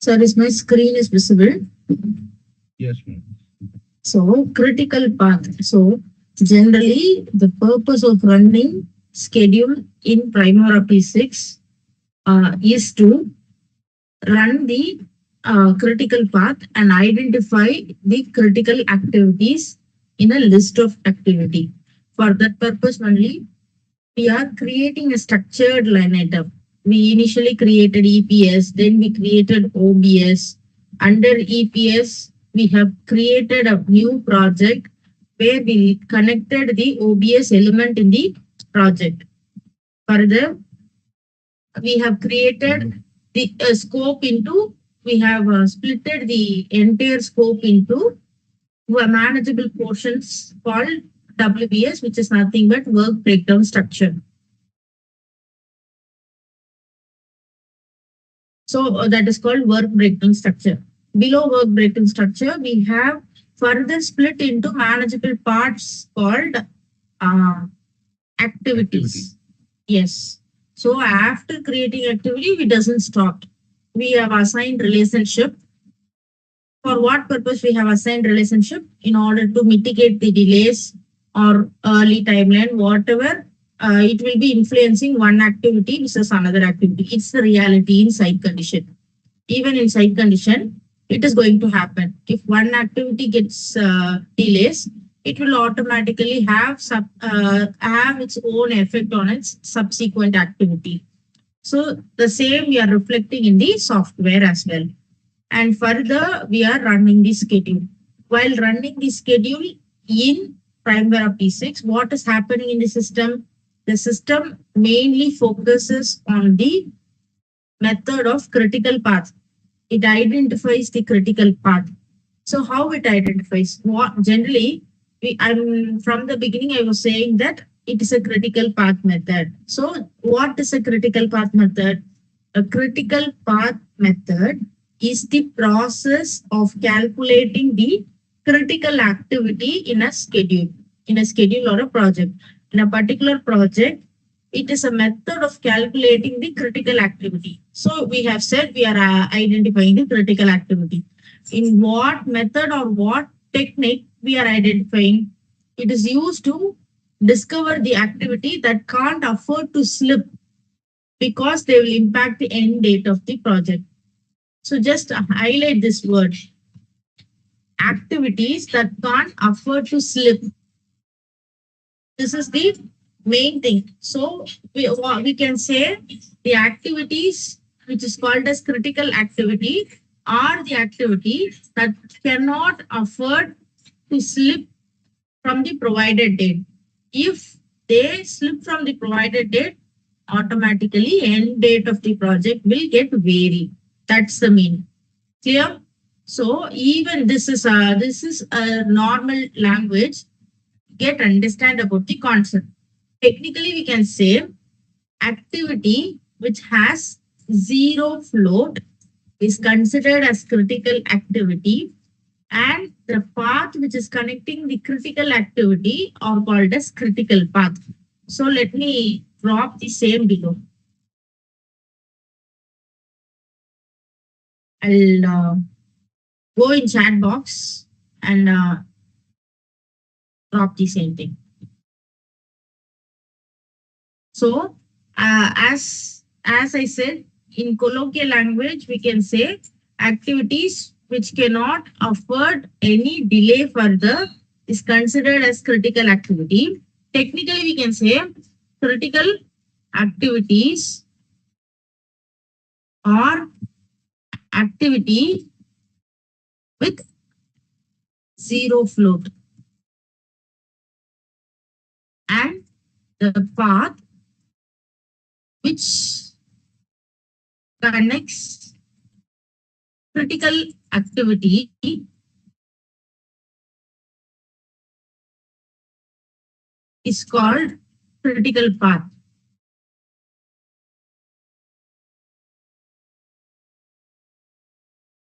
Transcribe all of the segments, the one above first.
Sir, is my screen is visible? Yes, ma'am. So critical path. So generally the purpose of running schedule in Primavera P6 is to run the critical path and identify the critical activities in a list of activity. For that purpose only, we are creating a structured line item. We initially created EPS, then we created OBS. Under EPS, we have created a new project where we connected the OBS element in the project. Further, we have created the scope into, we have splitted the entire scope into manageable portions called WBS, which is nothing but work breakdown structure. So that is called work breakdown structure. Below work breakdown structure, we have further split into manageable parts called uh, activities. Yes. So after creating activity, we doesn't stop. We have assigned relationship. For what purpose we have assigned relationship? In order to mitigate the delays or early timeline, whatever it will be influencing one activity versus another activity. It's the reality in site condition. Even in site condition, it is going to happen. If one activity gets delays, it will automatically have its own effect on its subsequent activity. So the same we are reflecting in the software as well. And further, we are running the schedule. While running the schedule in Primavera P6, what is happening in the system? The system mainly focuses on the method of critical path. It identifies the critical path. So how it identifies? What generally, I'm from the beginning I was saying that it is a critical path method. So what is a critical path method? A critical path method is the process of calculating the critical activity in a schedule or a project. In a particular project, it is a method of calculating the critical activity. So we have said we are identifying the critical activity. In what method or what technique we are identifying? It is used to discover the activity that can't afford to slip because they will impact the end date of the project. So just highlight this word, activities that can't afford to slip. This is the main thing. So we can say the activities which is called as critical activity are the activities that cannot afford to slip from the provided date. If they slip from the provided date, automatically end date of the project will get varied. That's the meaning. Clear? So even this is a normal language. Get understand about the concept. Technically, we can say activity which has zero float is considered as critical activity, and the path which is connecting the critical activity are called as critical path. So let me drop the same below. I'll go in chat box and drop the same thing. So as I said, in colloquial language, we can say activities which cannot afford any delay further is considered as critical activity. Technically, we can say critical activities or activity with zero float, and the path which connects critical activity is called critical path.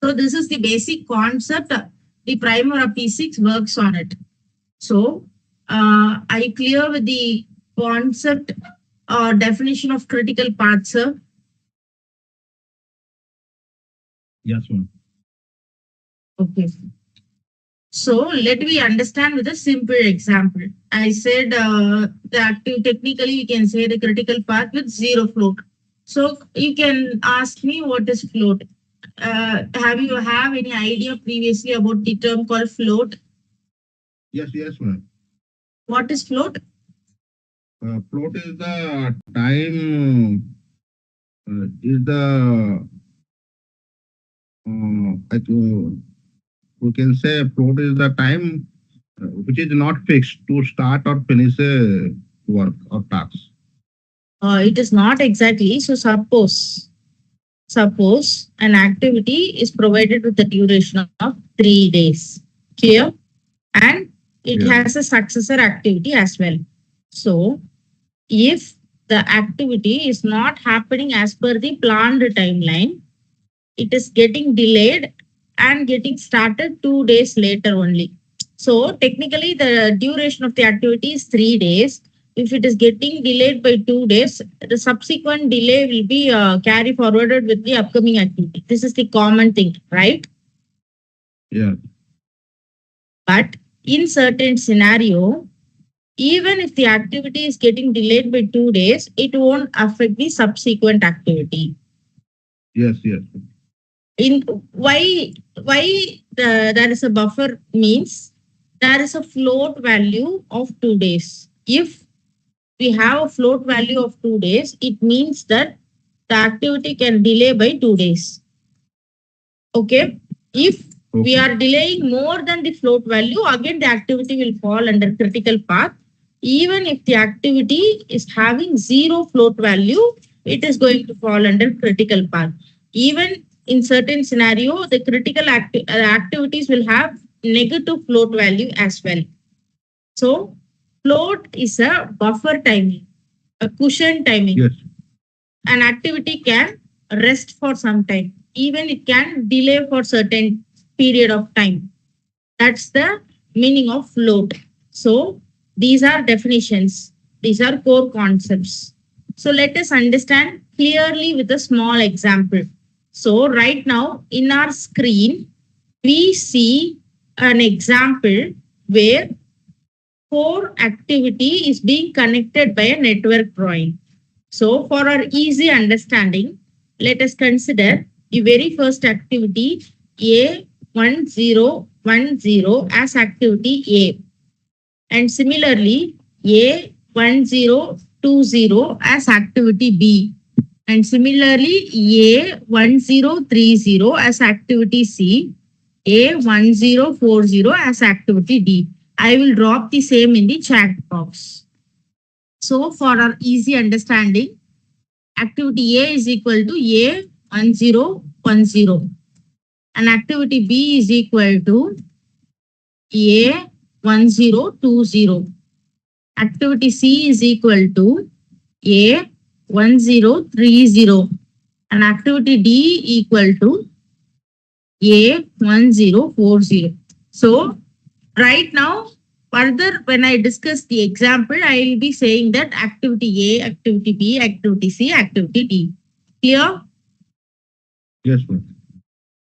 So this is the basic concept. The Primavera P6 works on it. So I clear with the concept or definition of critical path, sir. Yes, ma'am. Okay. So let me understand with a simple example. I said the active technically we can say the critical path with zero float. So you can ask me what is float. Have you have any idea previously about the term called float? Yes, yes, ma'am. What is float? Float is the time, is the, I think we can say float is the time which is not fixed to start or finish a work or task. It is not exactly. So suppose an activity is provided with a duration of 3 days. Clear? And it Yeah. has a successor activity as well. So if the activity is not happening as per the planned timeline, it is getting delayed and getting started 2 days later only. So technically, the duration of the activity is 3 days. If it is getting delayed by 2 days, the subsequent delay will be carry forwarded with the upcoming activity. This is the common thing, right? Yeah. But in certain scenario, even if the activity is getting delayed by 2 days, it won't affect the subsequent activity. Yes, yes. In why there is a buffer means there is a float value of 2 days. If we have a float value of 2 days, it means that the activity can delay by 2 days. Okay. If we Okay. are delaying more than the float value, again the activity will fall under critical path. Even if the activity is having zero float value, it is going to fall under critical path. Even in certain scenario, the activities will have negative float value as well. So float is a buffer timing, a cushion timing. Yes. An activity can rest for some time. Even it can delay for certain period of time. That's the meaning of float. So these are definitions. These are core concepts. So let us understand clearly with a small example. So right now in our screen, we see an example where core activity is being connected by a network drawing. So for our easy understanding, let us consider the very first activity A1010 as activity A. And similarly, A1020 as activity B. And similarly, A1030 as activity C, A1040 as activity D. I will drop the same in the chat box. So for our easy understanding, activity A is equal to A1010 and activity B is equal to A1020. Activity C is equal to A1030 and activity D equal to A1040. So right now, further when I discuss the example, I will be saying that activity A, activity B, activity C, activity D. Clear? Yes, ma'am.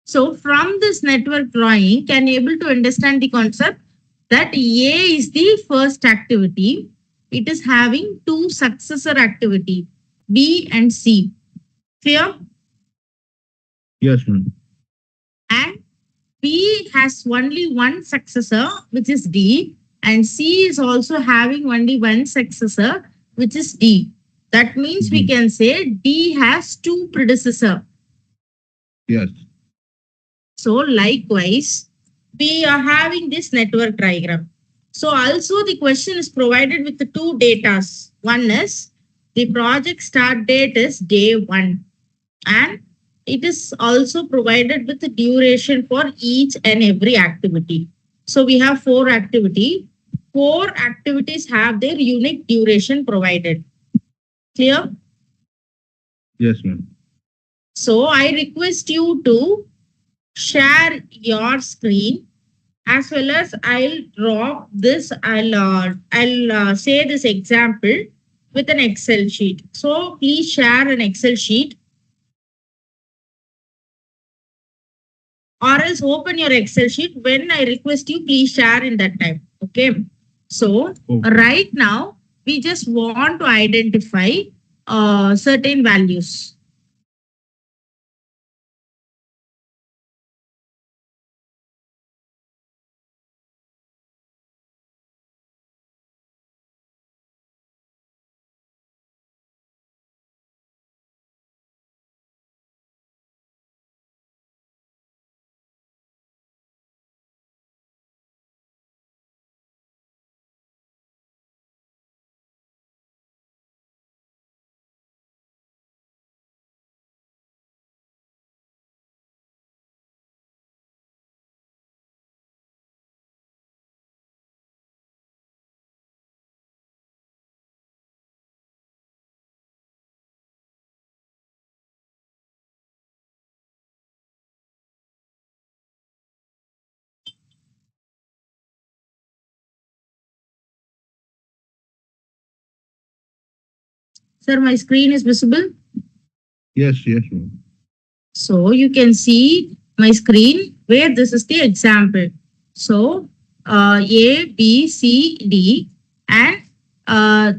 So from this network drawing, can you able to understand the concept that A is the first activity. It is having two successor activity, B and C. Clear? Yes, ma'am. And B has only one successor, which is D, and C is also having only one successor, which is D. That means we D. can say D has two predecessor. Yes. So likewise, we are having this network diagram. So also the question is provided with the two datas. One is the project start date is day 1 and it is also provided with the duration for each and every activity. So we have 4 activity. 4 activities have their unique duration provided. Clear? Yes, ma'am. So I request you to share your screen as well as I'll drop this. I'll say this example with an Excel sheet. So please share an Excel sheet. or else open your Excel sheet. When I request you, please share in that time. Okay. So Okay. right now, we just want to identify certain values. Sir, my screen is visible. Yes, yes, ma'am. So you can see my screen where this is the example. So A, B, C, D, and uh,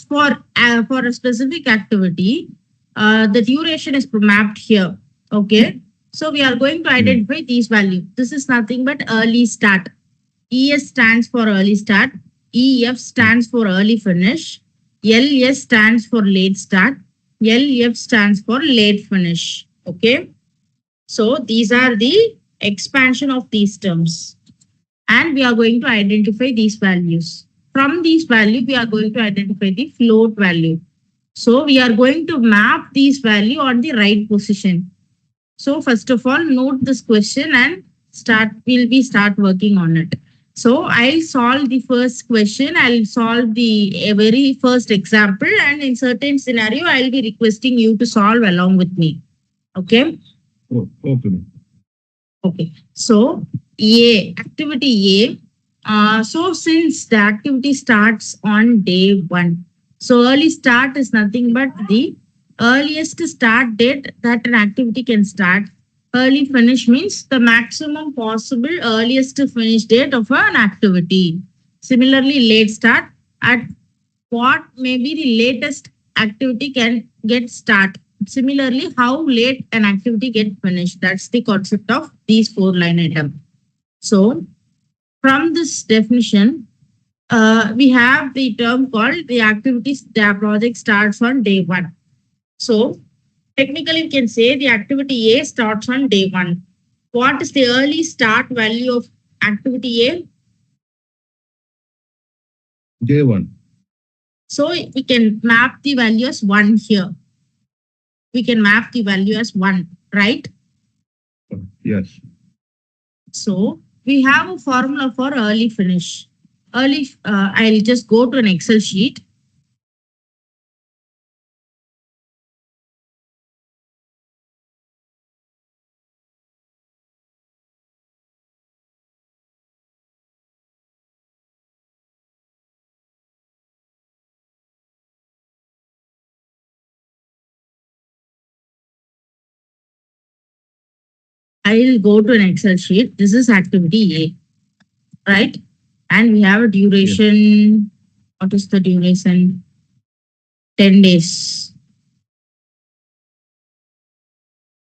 for a specific activity, the duration is mapped here. Okay. So we are going to Yeah. identify these values. This is nothing but early start. ES stands for early start. EF Mm. stands for early finish. LS stands for late start. LF stands for late finish. Okay. So these are the expansion of these terms. And we are going to identify these values. From these values, we are going to identify the float value. So we are going to map these value on the right position. So first of all, note this question and we'll be start working on it. So I'll solve the first question. I'll solve the very first example, and in certain scenario, I'll be requesting you to solve along with me. Okay. Oh, okay, ma'am. Okay. So activity A. So since the activity starts on day one, so early start is nothing but the earliest start date that an activity can start. Early finish means the maximum possible earliest finish date of an activity. Similarly, late start, at what may be the latest activity can get start. Similarly, how late an activity get finished. That's the concept of these four line item. So from this definition, we have the term called the activities. The project starts on day one. So technically, we can say the activity A starts on day one. What is the early start value of activity A? J1. So we can map the value as one here. We can map the value as one, right? Yes. So we have a formula for early finish. I'll just go to an Excel sheet. I'll go to an Excel sheet. This is activity A, right? And we have a Yes. duration. What is the duration? 10 days.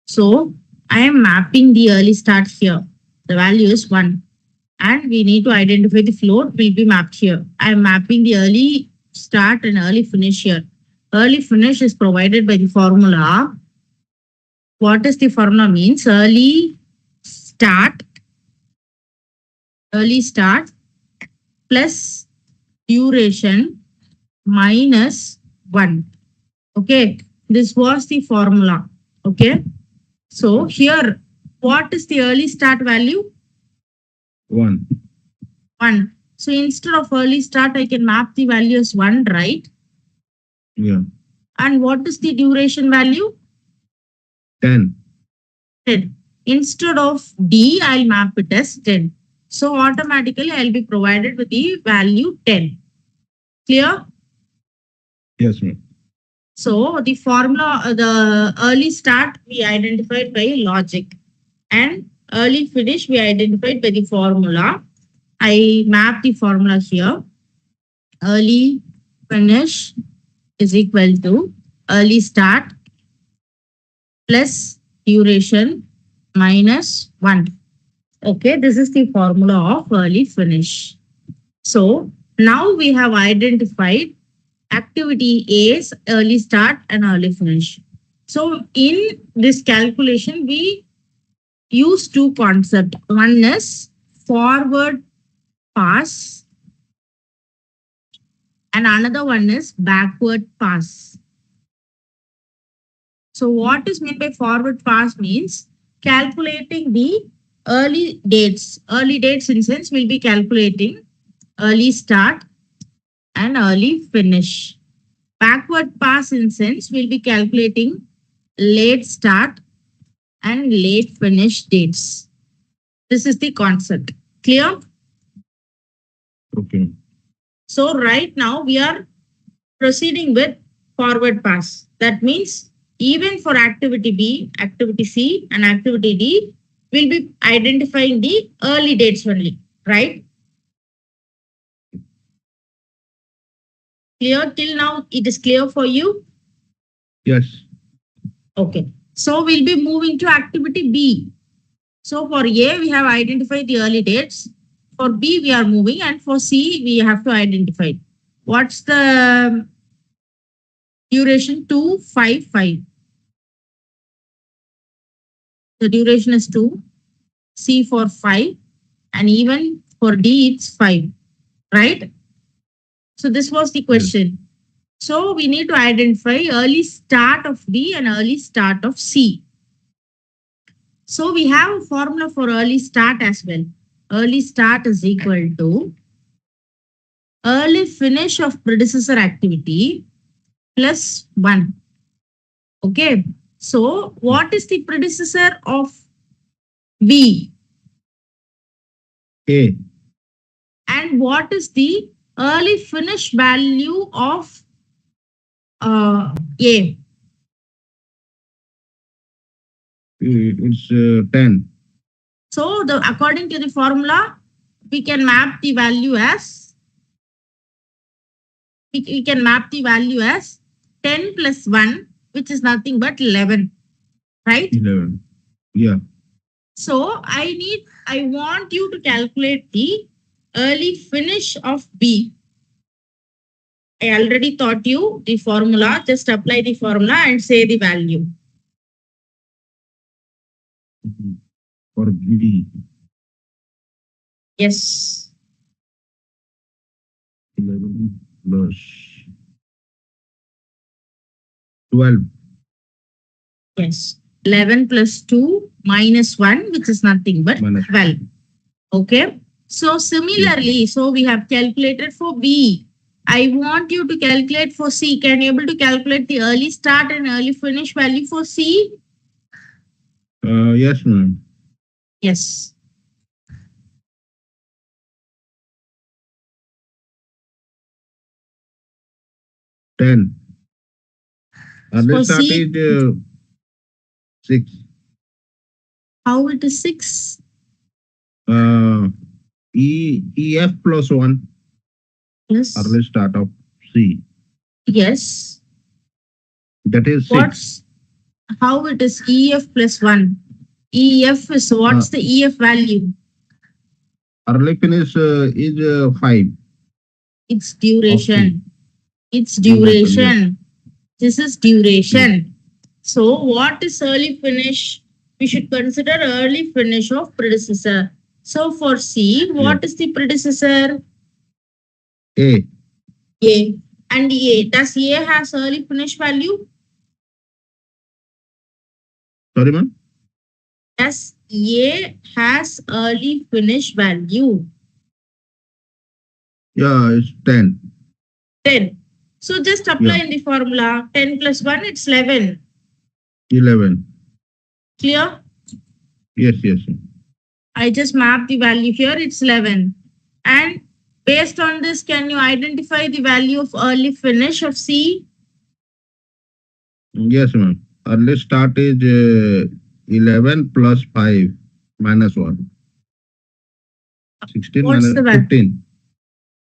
So I am mapping the early start here. The value is 1. And we need to identify the float will be mapped here. I am mapping the early start and early finish here. Early finish is provided by the formula. What is the formula means? Start, early start plus duration minus 1. Okay. This was the formula. Okay. So here, what is the early start value? 1. 1. So instead of early start, I can map the value as 1, right? Yeah. And what is the duration value? 10. 10. Instead of D, I'll map it as 10. So automatically I'll be provided with the value 10. Clear? Yes, ma'am. So the formula, the early start we identified by logic, and Early finish we identified by the formula. I map the formula here. Early finish is equal to early start plus duration minus 1. Okay, this is the formula of early finish. So now we have identified activity A's early start and early finish. So in this calculation, we use two concepts. One is forward pass and another one is backward pass. So what is meant by forward pass means calculating the early dates. Early dates in sense will be calculating early start and early finish. Backward pass in sense will be calculating late start and late finish dates. This is the concept. Clear? Okay. So right now we are proceeding with forward pass. That means even for activity B, activity C and activity D, we'll be identifying the early dates only, right? Clear till now? It is clear for you? Yes. Okay. So we'll be moving to activity B. So for A, we have identified the early dates. For B, we are moving, and for C, we have to identify. What's the duration? 255. The duration is 2, C for 5, and even for D, it's 5, right? So this was the question. So we need to identify early start of B and early start of C. So we have a formula for early start as well. Early start is equal to early finish of predecessor activity plus 1. Okay. So what is the predecessor of B? A. And what is the early finish value of A? It's 10. So according to the formula, we can map the value as we can map the value as 10 plus 1, which is nothing but 11, right? 11. Yeah. So I want you to calculate the early finish of B. I already taught you the formula. Just apply the formula and say the value. For B. Yes. 11 plus 12. Yes. 11 plus 2 minus 1, which is nothing but Minus 12. Okay. So similarly, so we have calculated for B. I want you to calculate for C. Can you able to calculate the early start and early finish value for C? Yes, ma'am. Yes. Ten. Early For start C, is 6. how it is 6? EF plus 1. Yes. Early start of C. Yes. That is 6. What's how it is EF plus 1? EF is what's the EF value? Early finish is 5. It's duration. Okay. It's Duration, duration. This is duration. So what is early finish? We should consider early finish of predecessor. So for C, what is the predecessor? A. A. And A. Does A has early finish value? Sorry, ma'am? Does A has early finish value? Yeah, it's 10. 10. So just apply in the formula. 10 plus 1, it's 11. 11. Clear? Yes, yes. I just mapped the value here. It's 11. And based on this, can you identify the value of early finish of C? Yes, ma'am. Early start is 11 plus 5. minus 1. 16 What's minus the value? 15.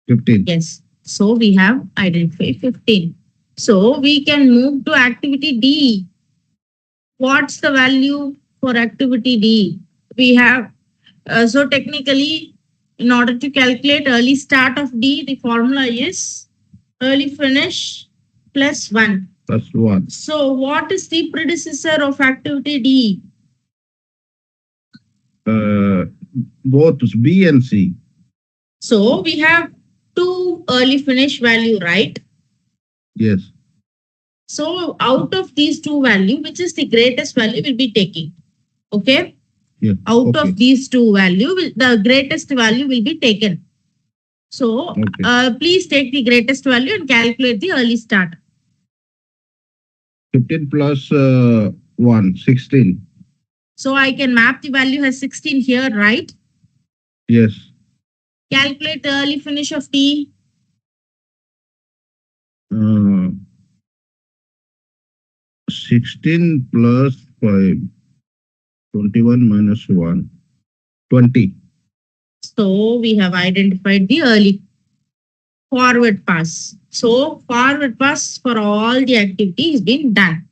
15. Yes. So we have identified 15. So we can move to activity D. What's the value for activity D? We have, so technically, in order to calculate early start of D, the formula is early finish plus 1. Plus 1. So what is the predecessor of activity D? Uh, both B and C. So we have two early finish value, right? Yes. So out of these two value, which is the greatest value will be taking. Okay. Yeah. Out Okay. of these two value, the greatest value will be taken. So Okay. please take the greatest value and calculate the early start. 15 plus 1, 16. So I can map the value as 16 here, right? Yes. Calculate the early finish of T. Uh, 16 plus 5. 21 minus 1. 20. So we have identified the early forward pass. So forward pass for all the activity is being done,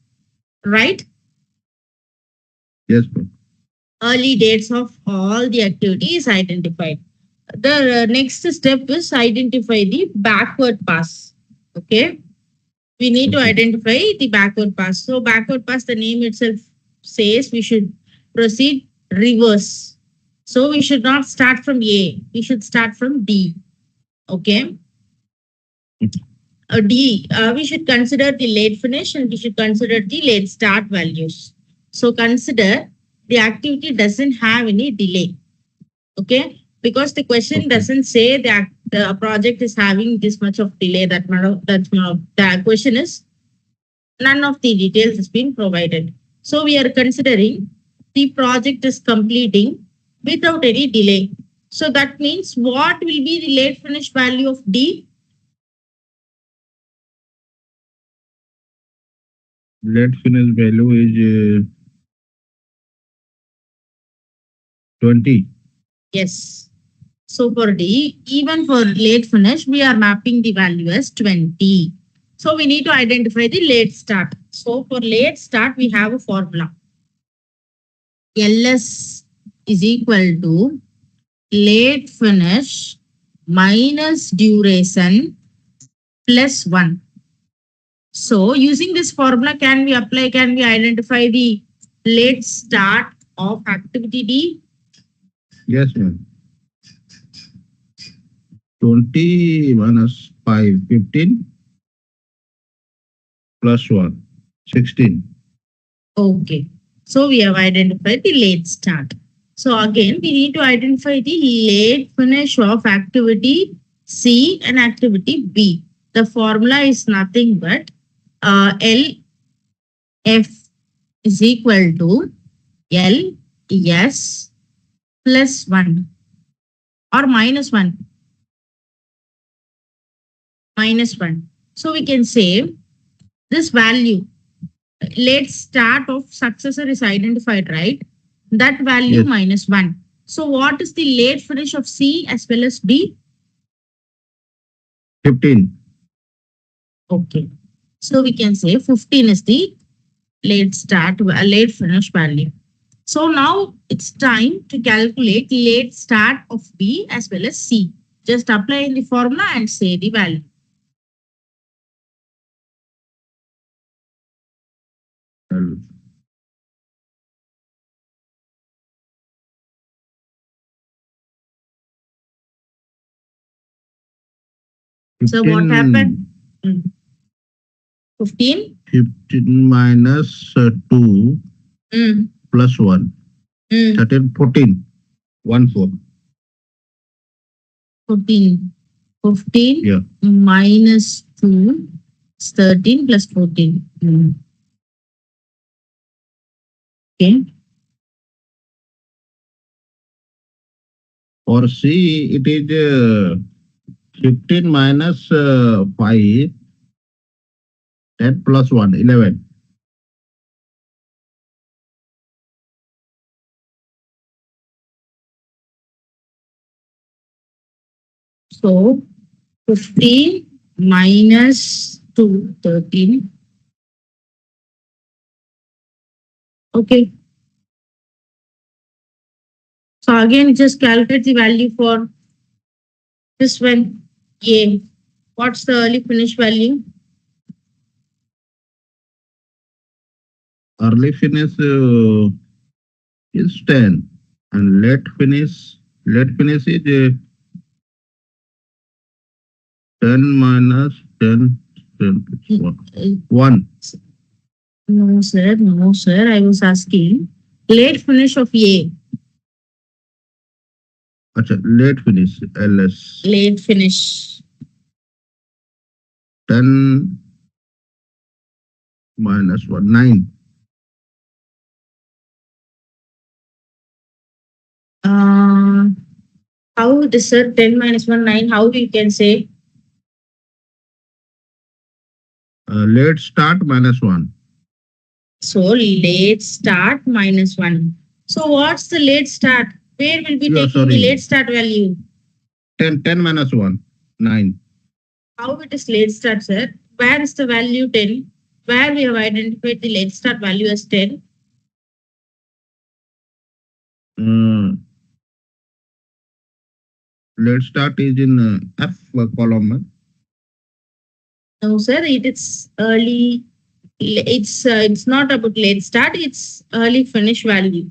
right? Yes, ma'am. Early dates of all the activity is identified. The next step is identify the backward pass. Okay. We need to Okay. identify the backward pass. So backward pass, the name itself says we should proceed reverse. So we should not start from A. We should start from D. Okay. D, we should consider the late finish and we should consider the late start values. So consider the activity doesn't have any delay. Okay. Because the question Okay. doesn't say that the project is having this much of delay. The question is none of the details has been provided. So we are considering the project is completing without any delay. So that means what will be the late finish value of D? Late finish value is 20. Yes. So for D, even for late finish, we are mapping the value as 20. So we need to identify the late start. So for late start, we have a formula. LS is equal to late finish minus duration plus 1. So using this formula, can we identify the late start of activity D? Yes, ma'am. 20 minus 5, 15 plus 1, 16. Okay. So we have identified the late start. So again, we need to identify the late finish of activity C and activity B. The formula is nothing but LF is equal to LS plus 1 or minus 1. Minus 1. So we can say this value, late start of successor is identified, right? That value Yes. minus 1. So what is the late finish of C as well as B? 15. Okay. So we can say 15 is the late finish value. So now it's time to calculate late start of B as well as C. Just apply in the formula and say the value. So what happened? 15? 15 minus 2 Mm. plus 1. 13, 14. 1, 4. 14. 15 Yeah. minus 2 is 13 plus 14. Okay. For C, it is 15 minus 5, 10 plus 1, 11. So 15 minus 2, 13. Okay. So again, just calculate the value for this one. A. What's the early finish value? Early finish is 10 and late finish is 10 minus 10, 10 1. No, sir. No, sir. I was asking late finish of A. Acha, late finish LS Late finish. 10 minus 1 9. Uh, how it is, sir? 10 minus 1, 9. How we can say? Late start minus 1. So late start minus 1. So what's the late start? Where will be Yeah, taking the late sorry, start value? 10 minus 1 9. How it is late start, sir? Where is the value 10? Where we have identified the late start value as 10? uh, Late start is in F column. No, sir. It is early. It's not about late start. It's early finish value.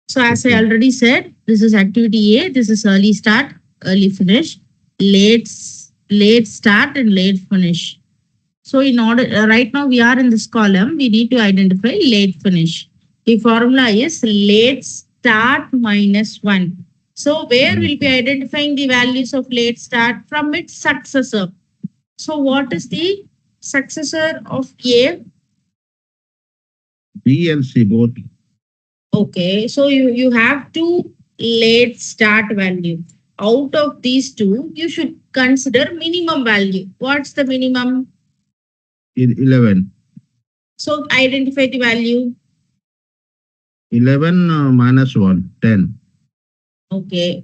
So as I Okay. already said, this is activity A. This is early start, early finish, late late start, and late finish. So in order, right now we are in this column, we need to identify late finish. The formula is late start minus 1. So where we'll be Okay. identifying the values of late start from its successor. So what is the successor of A? B and C both. Okay, so you have two late start value. Out of these two, you should consider minimum value. What's the minimum? In 11. So identify the value. 11 minus 1 10. Okay,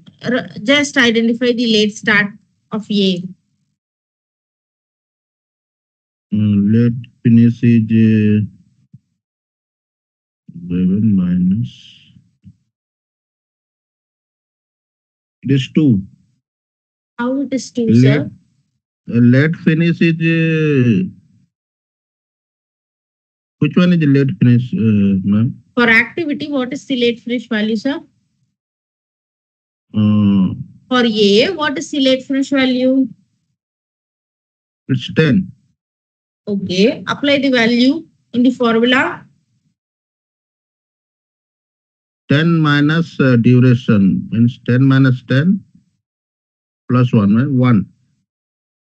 just identify the late start of A. Late finish is 11 minus. It is 2. How it is two, Late sir? late finish is which one is the late finish, ma'am? For activity, what is the late finish value, sir? Uh, For A, what is the late finish value? it's 10. Okay, apply the value in the formula. 10 minus duration means 10 minus 10 plus 1, right? 1.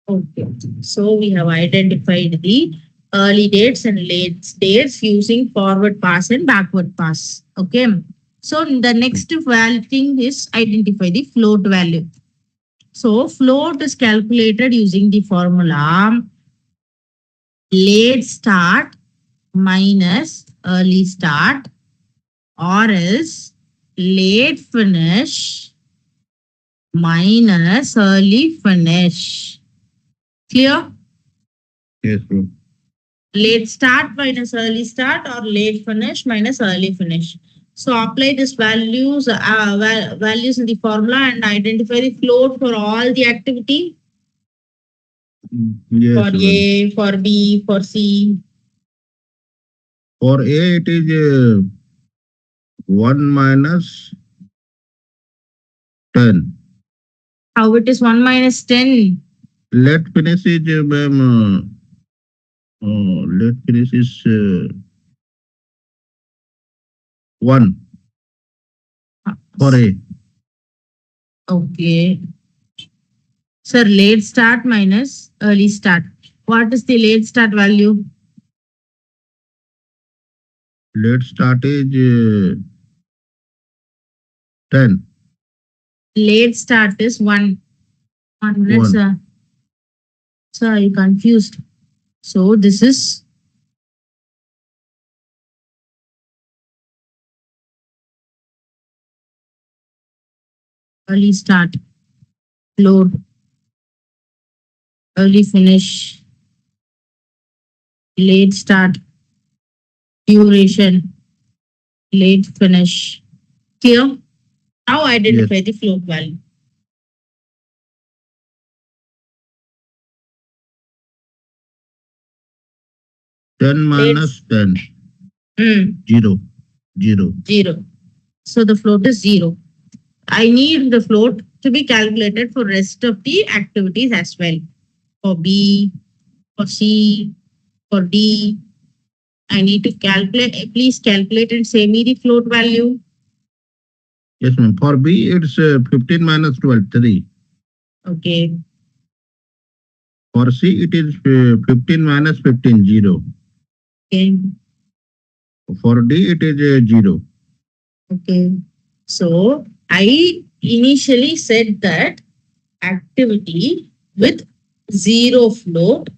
Okay. So we have identified the early dates and late dates using forward pass and backward pass. Okay. So the next thing is identify the float value. So float is calculated using the formula late start minus early start or else late finish minus early finish. Clear? Yes, bro. Late start minus early start or late finish minus early finish. So apply these values in the formula and identify the float for all the activity for Yes, ma'am. A, for B, for C. For A, it is 1 minus 10. How it is 1 minus 10? Late finish is, ma'am, late finish is 1 for A. Okay. Sir, late start minus early start. What is the late start value? Late start is 10. Late start is 1. 1 minute, 1. sir. Sir, are you confused? So this is early start load. early finish, late start, duration, late finish. Clear? Now Yes. identify the float value. 10 Late minus 10. mm, 0. 0. 0. So the float is 0. I need the float to be calculated for rest of the activities as well. For B, for C, for D. I need to calculate. Please calculate and say me the float value. Yes, ma'am. For B, it's 15 minus 12, 3. Okay. For C, it is 15 minus 15, 0. Okay. For D, it is 0. Okay. So I initially said that activity with zero float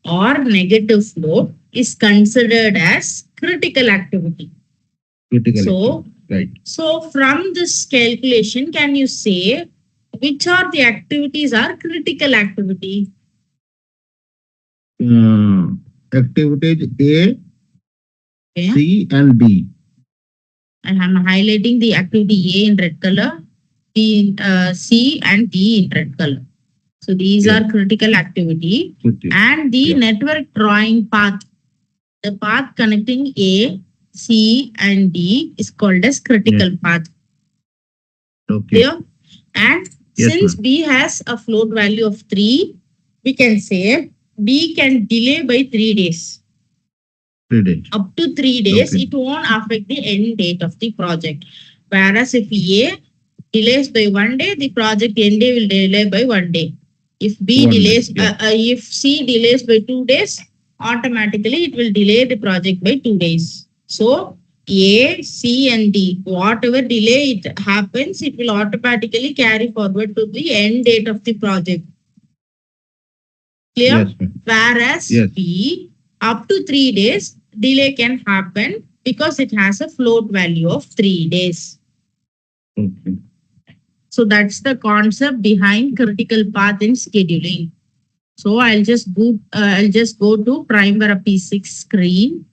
or negative float is considered as critical activity. Critical So, activity. Right. so from this calculation, can you say which are the activities are critical activity? Uh, Activities A, Okay. C, and D. I am highlighting the activity A in red color, B in C and D in red color. So these Yes. are critical activity Critical. and the Yeah. network drawing path. The path connecting A, C and D is called as critical path. Okay. Clear? And Yes, since ma'am. B has a float value of 3, we can say B can delay by 3 days. 3 days. Up to 3 days, Okay. it won't affect the end date of the project. Whereas if A delays by 1 day, the project end day will delay by 1 day. If B 1 day. delays, Yeah. if C delays by 2 days, automatically it will delay the project by 2 days. So A, C, and D, whatever delay it happens, it will automatically carry forward to the end date of the project. Clear? Yes, ma'am. Whereas Yes. B, up to 3 days, delay can happen because it has a float value of 3 days. Okay. So that's the concept behind critical path in scheduling. So I'll just go to Primavera P6 screen.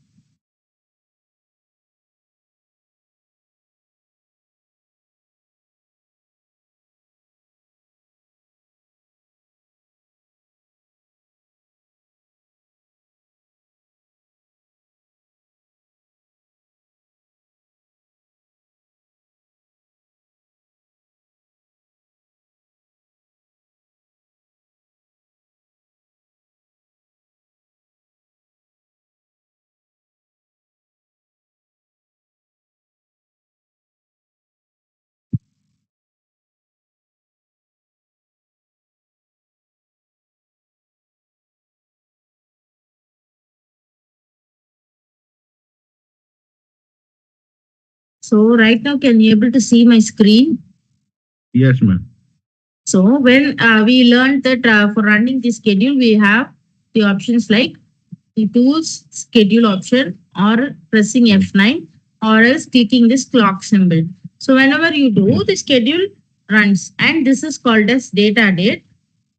So right now, can you able to see my screen? Yes, ma'am. So when we learned that for running the schedule, we have the options like the tools schedule option or pressing F9 or else clicking this clock symbol. So whenever you do, the schedule runs and this is called as data date,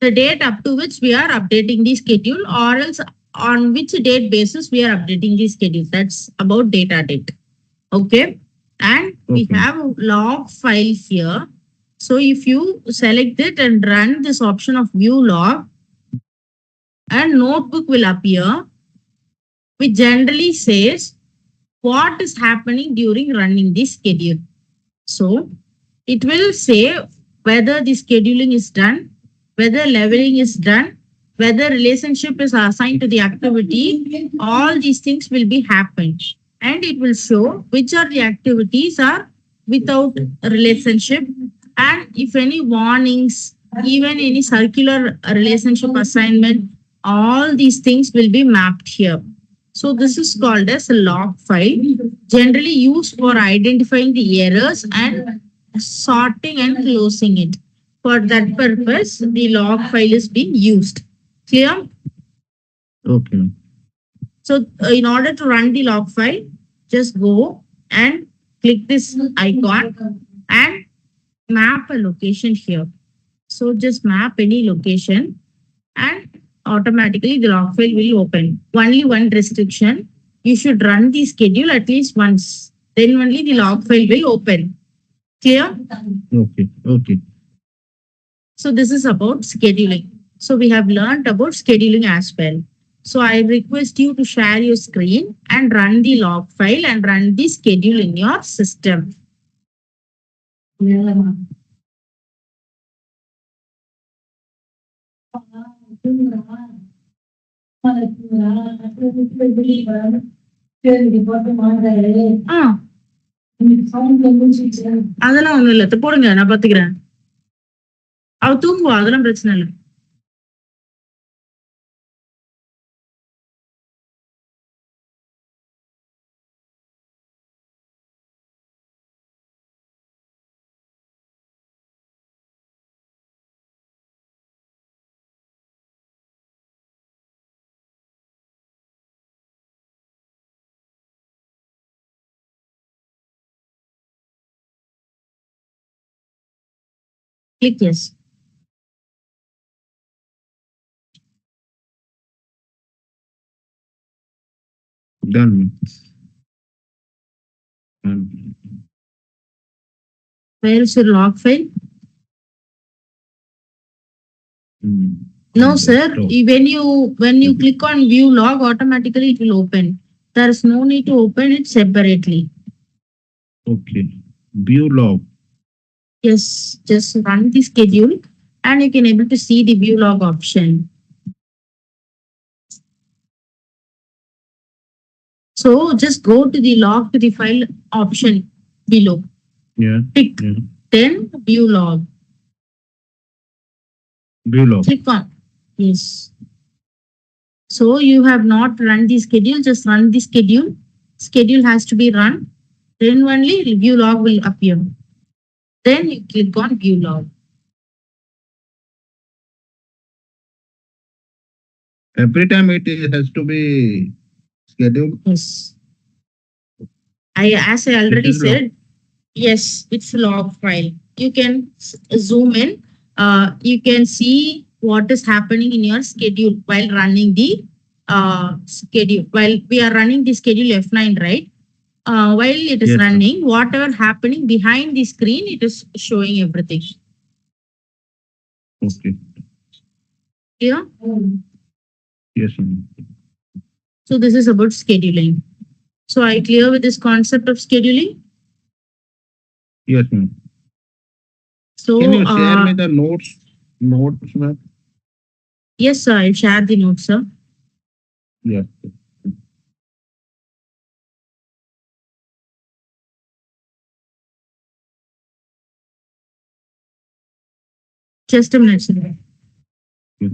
the date up to which we are updating the schedule or else on which date basis we are updating the schedule. That's about data date. Okay. And we Okay. have a log file here. So if you select it and run this option of view log, a notebook will appear, which generally says what is happening during running the schedule. So it will say whether the scheduling is done, whether leveling is done, whether relationship is assigned to the activity. All these things will be happened, and it will show which are the activities are without a relationship, and if any warnings, even any circular relationship assignment, all these things will be mapped here. So this is called as a log file, generally used for identifying the errors and sorting and closing it. For that purpose, the log file is being used. Clear? Okay. So in order to run the log file, just go and click this icon and map a location here. So just map any location and automatically the log file will open. Only one restriction, you should run the schedule at least once. Then only the log file will open. Clear? Okay. Okay. So this is about scheduling. So we have learned about scheduling as well. So I request you to share your screen and run the log file and run the schedule in your system. ஆ, அதெல்லாம் ஒண்ணும் இல்ல. போடுங்க, நான் பாத்துக்கிறேன். அவ தூங்குவா, அதெல்லாம் பிரச்சனை இல்லை. Click yes. Done. And Where is your log file? No, sir. So, When you click on view log, automatically it will open. There is no need to open it separately. okay. View log. Yes, just run the schedule and you can able to see the view log option. So just go to the log to the file option below. Yeah. Tick. Yeah. Then view log. View log. Click on. Yes. So you have not run the schedule, just run the schedule. Schedule has to be run. Then only view log will appear. Then you click on view log. Every time it has to be scheduled. Yes. As I already said, yes, it's a log file. You can zoom in. You can see what is happening in your schedule while running the schedule. While we are running the schedule F9, right? While it is Yes, sir. running, whatever happening behind the screen, it is showing everything. Okay. Yeah. Yes, ma'am. So this is about scheduling. So are you clear with this concept of scheduling? Yes, ma'am. So Can you share me the notes? Notes, ma'am? yes, sir. I'll share the notes, sir. Yeah. Just a minute, sir. Yeah.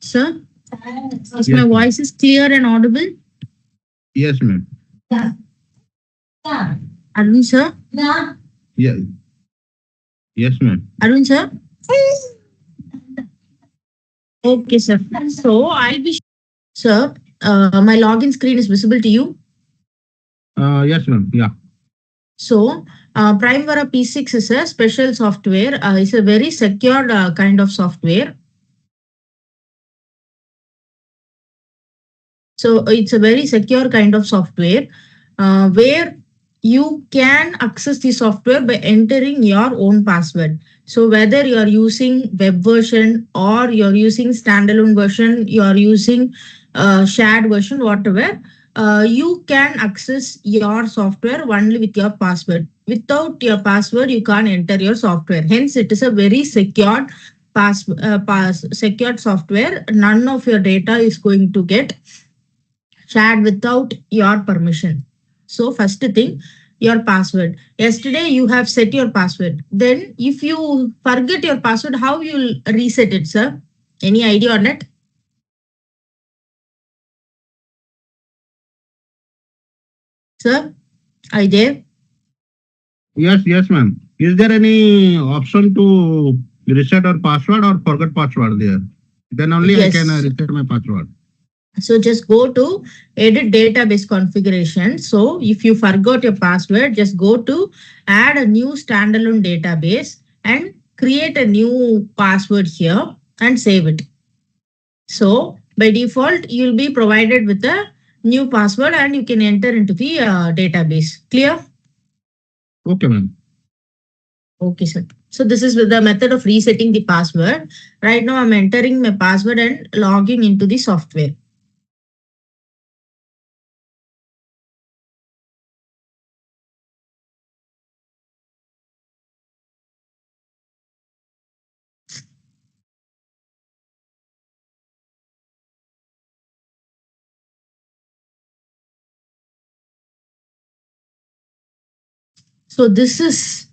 Sir, is Yes, my ma'am. voice is clear and audible? Yes, ma'am. Arun sir? Yeah. Yes, ma'am. Arun sir? Okay, sir. So I'll be sir. My login screen is visible to you. Yes, ma'am. Yeah. So, Primavera P6 is a special software. It's a very secure kind of software. So, it's a very secure kind of software where you can access the software by entering your own password. So, whether you are using web version or you're using standalone version, you are using shared version, whatever, you can access your software only with your password. Without your password, you can't enter your software. Hence, it is a very secured software. None of your data is going to get shared without your permission. So, first thing, your password. Yesterday, you have set your password. Then, if you forget your password, how you'll reset it, sir? Any idea on it? Sir, are you there? Yes, yes, ma'am. Is there any option to reset our password or forget password there? Then only I can Yes. reset my password. So just go to edit database configuration. So if you forgot your password, just go to add a new standalone database and create a new password here and save it. So by default, you'll be provided with a new password and you can enter into the database. Clear? Okay, ma'am. Okay, sir. So this is with the method of resetting the password. Right now I'm entering my password and logging into the software. So this is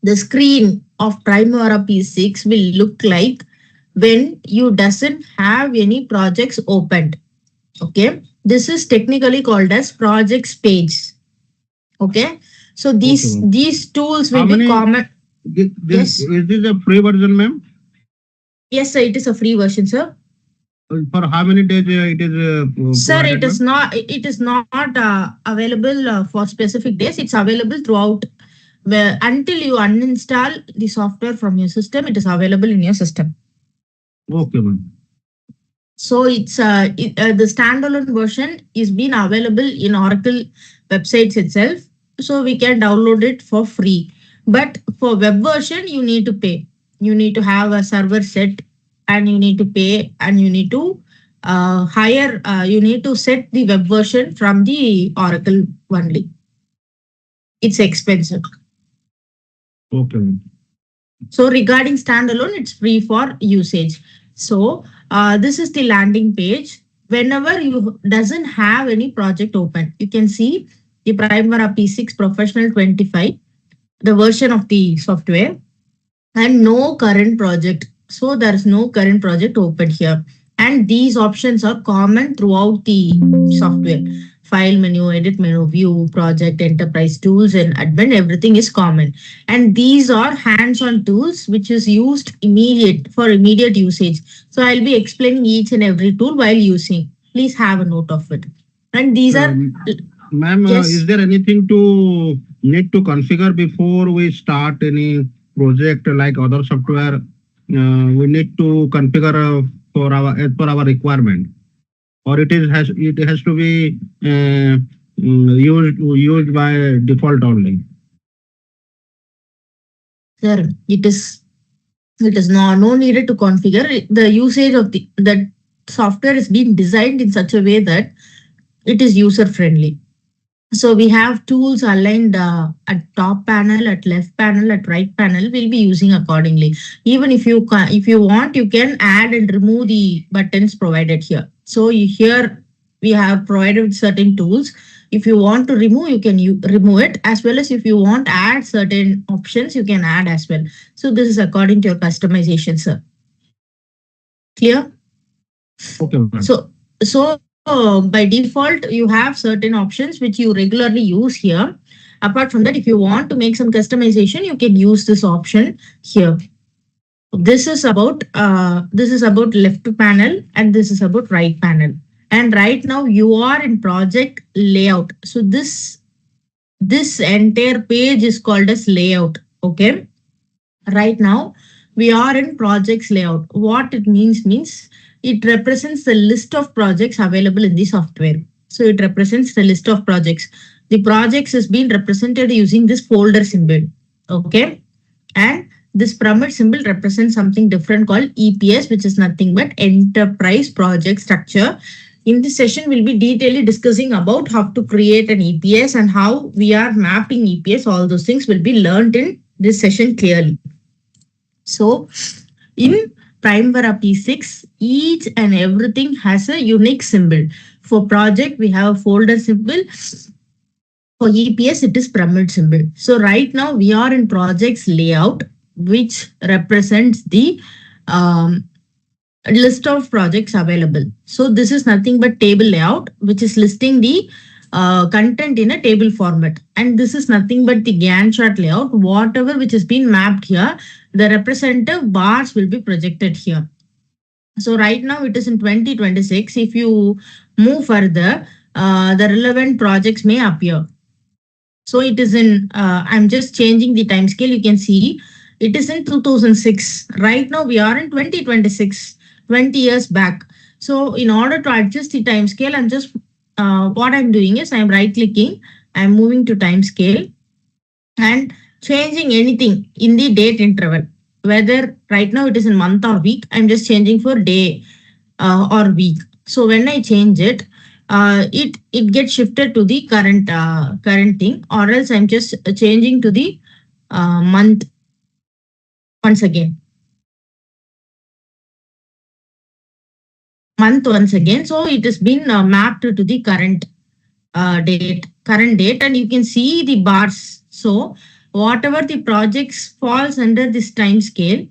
the screen of Primavera P6 will look like when you doesn't have any projects opened. Okay. This is technically called as projects page. Okay. So Okay, ma'am. these tools How will be many? common. This Yes. is this a free version, ma'am? Yes, sir. It is a free version, sir. For how many days it is Sir, provided, ma'am? it is not available for specific days. It's available throughout where until you uninstall the software from your system, it is available in your system. Okay, ma'am. So the standalone version is being available in Oracle websites itself. So we can download it for free. But for web version, you need to pay. You need to have a server set and you need to pay and you need to hire, you need to set the web version from the Oracle only. It's expensive. Okay, ma'am. So regarding standalone, it's free for usage. So this is the landing page. Whenever you doesn't have any project open, you can see the Primavera P6 Professional 25, the version of the software, and no current project. So there is no current project open here. And these options are common throughout the software. File menu, edit menu, view, project, enterprise tools, and admin, everything is common. And these are hands-on tools which is used for immediate usage. So I'll be explaining each and every tool while using. Please have a note of it. And these are Ma'am, yes. is there anything to need to configure before we start any project like other software? We need to configure for our as per our requirement, or it has to be used by default only. Sir, it is no needed to configure. The usage of the software is being designed in such a way that it is user friendly. So we have tools aligned at top panel, at left panel, at right panel. We'll be using accordingly. Even if you want, you can add and remove the buttons provided here. So here we have provided certain tools. If you want to remove, you can remove it, as well as if you want add certain options, you can add as well. So this is according to your customization, sir. Clear? Okay, ma'am. So by default, you have certain options which you regularly use here. Apart from that, if you want to make some customization, you can use this option here. This is about left panel and this is about right panel. And right now you are in project layout. So this entire page is called as layout. Okay. Right now we are in projects layout. What it means it represents the list of projects available in the software. So it represents the list of projects. The projects is being represented using this folder symbol. Okay. And this pyramid symbol represents something different called EPS, which is nothing but enterprise project structure. In this session, we'll be detailedly discussing about how to create an EPS and how we are mapping EPS. All those things will be learned in this session clearly. So in Primavera P6, each and everything has a unique symbol. For project, we have a folder symbol. For EPS, it is pyramid symbol. So right now we are in projects layout, which represents the um, list of projects available. So this is nothing but table layout, which is listing the content in a table format. And this is nothing but the Gantt chart layout. Whatever which has been mapped here, the representative bars will be projected here. So right now it is in 2026. If you move further, the relevant projects may appear. So it is in, I'm just changing the time scale. You can see it is in 2006. Right now we are in 2026, 20 years back. So in order to adjust the time scale, what I'm doing is I'm right clicking, I'm moving to time scale and changing anything in the date interval. Whether right now it is in month or week, I'm just changing for day or week. So when I change it, it gets shifted to the current thing, or else I'm just changing to the month once again. Month once again. So it has been mapped to the current date, and you can see the bars. So whatever the projects falls under this time scale,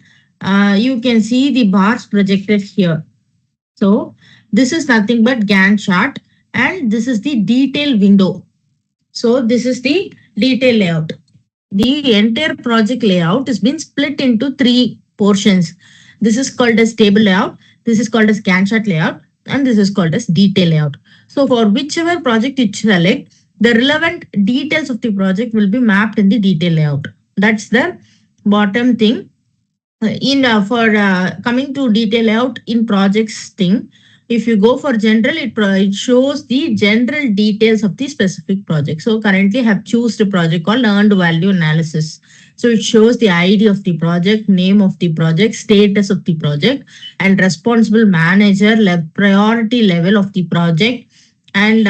you can see the bars projected here. So this is nothing but Gantt chart, and this is the detail window. So this is the detail layout. The entire project layout has been split into three portions. This is called as table layout, this is called as Gantt chart layout, and this is called as detail layout. So for whichever project you select, the relevant details of the project will be mapped in the detail layout. That's the bottom thing. In for coming to detail layout in projects thing, if you go for general, it shows the general details of the specific project. So currently I have chosen a project called earned value analysis. So it shows the ID of the project, name of the project, status of the project, and responsible manager, priority level of the project, and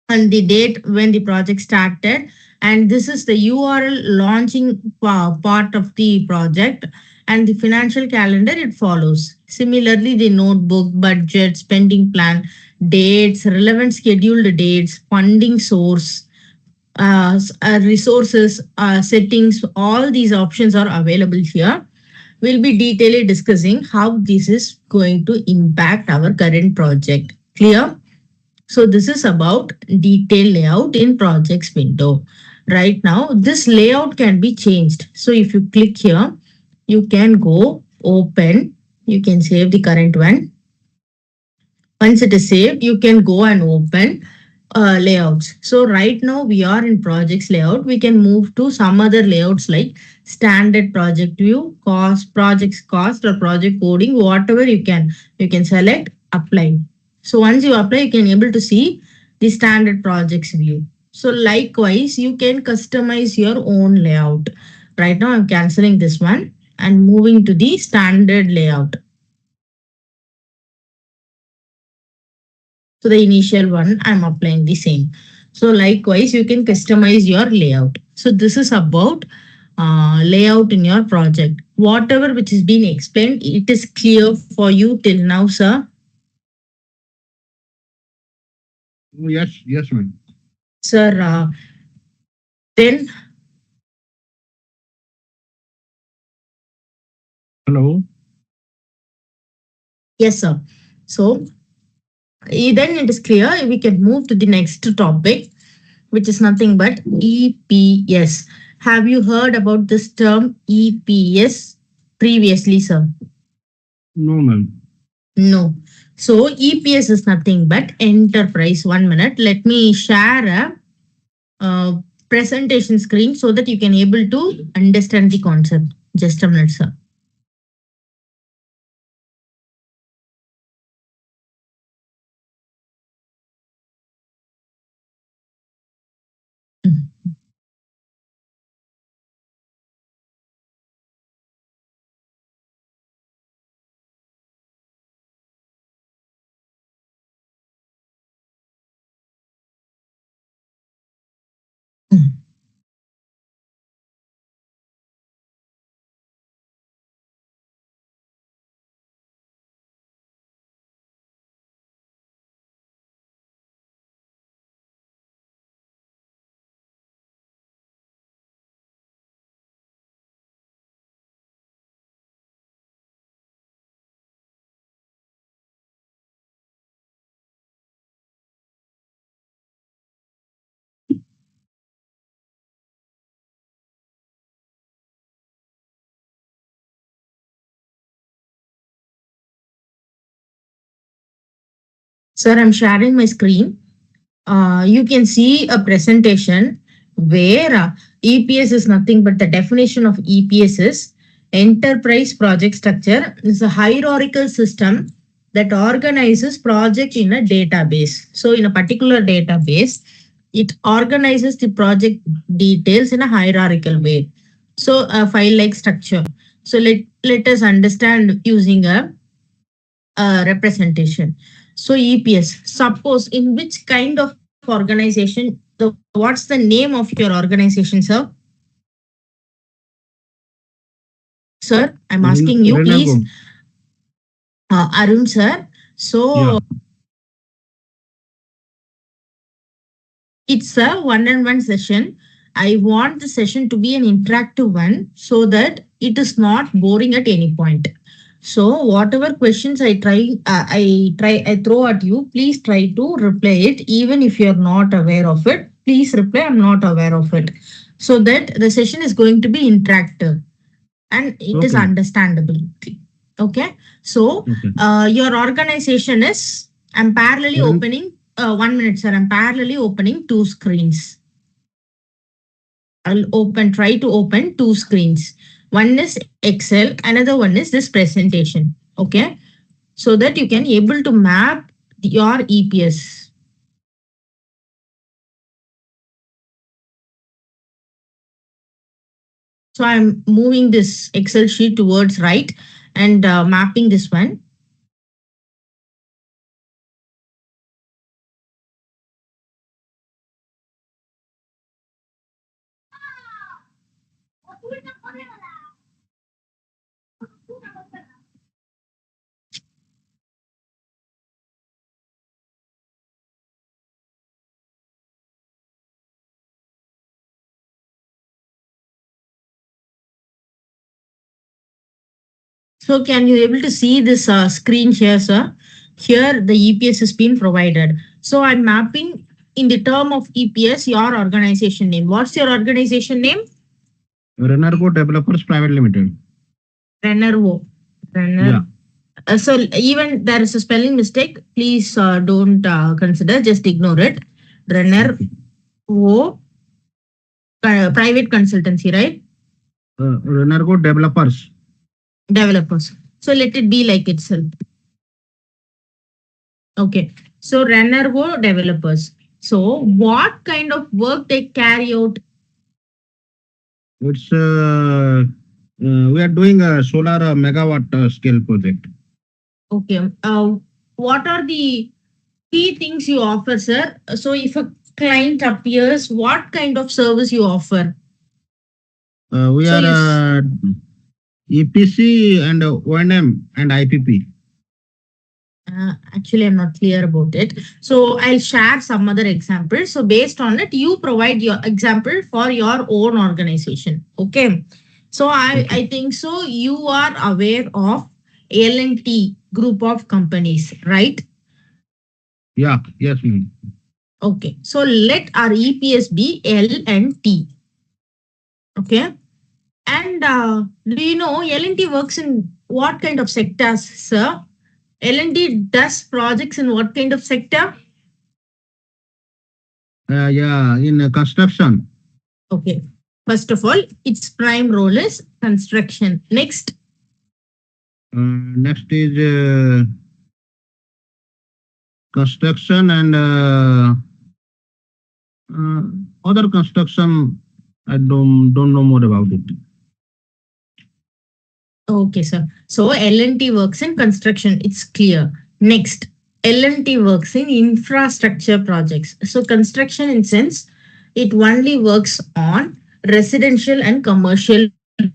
the date when the project started. And this is the URL launching part of the project, and the financial calendar it follows. Similarly, the notebook, budget, spending plan, dates, relevant scheduled dates, funding source, resources, settings, all these options are available here. We'll be detailedly discussing how this is going to impact our current project. Clear? So this is about detail layout in projects window. Right now, this layout can be changed. So if you click here, you can go open, you can save the current one. Once it is saved, you can go and open layouts. So right now we are in projects layout. We can move to some other layouts like standard project view, cost, projects cost, or project coding, whatever you can. You can select apply. So once you apply, you can able to see the standard projects view. So likewise, you can customize your own layout. Right now I'm canceling this one and moving to the standard layout. So the initial one, I'm applying the same. So likewise, you can customize your layout. So this is about layout in your project. Whatever which is being explained, it is clear for you till now, sir. Yes, yes, ma'am. Sir, then, Hello. yes, sir. So then it is clear. We can move to the next topic, which is nothing but EPS. Have you heard about this term EPS previously, sir? No, ma'am. No. So EPS is nothing but enterprise. 1 minute. Let me share a presentation screen so that you can able to understand the concept. Just a minute, sir. Sir, I'm sharing my screen. You can see a presentation where EPS is nothing but the definition of EPS is enterprise project structure is a hierarchical system that organizes project in a database. So in a particular database, it organizes the project details in a hierarchical way. So a file like structure. So let us understand using a representation. So EPS, suppose in which kind of organization, what's the name of your organization, sir? Sir, I'm asking you, please, Renergo. Arun, sir. So Yeah. it's a one-on-one session. I want the session to be an interactive one so that it is not boring at any point. So whatever questions I throw at you, please try to reply it. Even if you are not aware of it, please reply, I'm not aware of it. So that the session is going to be interactive and it is Okay. understandable. Okay. So Okay. your organization is, I'm parallelly Ren- opening, 1 minute, sir. I'm parallelly opening two screens. I'll try to open two screens. One is Excel, another one is this presentation. Okay. So that you can able to map your EPS. So I'm moving this Excel sheet towards right and mapping this one. So can you able to see this screen here, sir? Here the EPS has been provided. So I'm mapping in the term of EPS your organization name. What's your organization name? Renergo Developers Private Limited. Renner. Yeah. Renner. So even there is a spelling mistake, please don't consider, just ignore it. Renner Okay. O private consultancy, right? Renergo Developers. Developers. So let it be like itself. Okay. So Renner developers. So what kind of work they carry out? It's we are doing a solar megawatt scale project. Okay. What are the key things you offer, sir? So if a client appears, what kind of service you offer? We So are you EPC and O&M and IPP. actually, I'm not clear about it. So I'll share some other examples. So based on it, you provide your example for your own organization. Okay. So I Okay. think so. You are aware of L&T group of companies, right? Yeah, yes, ma'am. Okay. So let our EPS be L and T. Okay. And do you know L&T works in what kind of sectors, sir? L&T does projects in what kind of sector? Yeah, in construction. Okay. First of all, its prime role is construction. Next, Next is construction and uh, other construction. I don't know more about it. okay, sir. So L&T works in construction. It's clear. Next, L&T works in infrastructure projects. So construction in sense, it only works on residential and commercial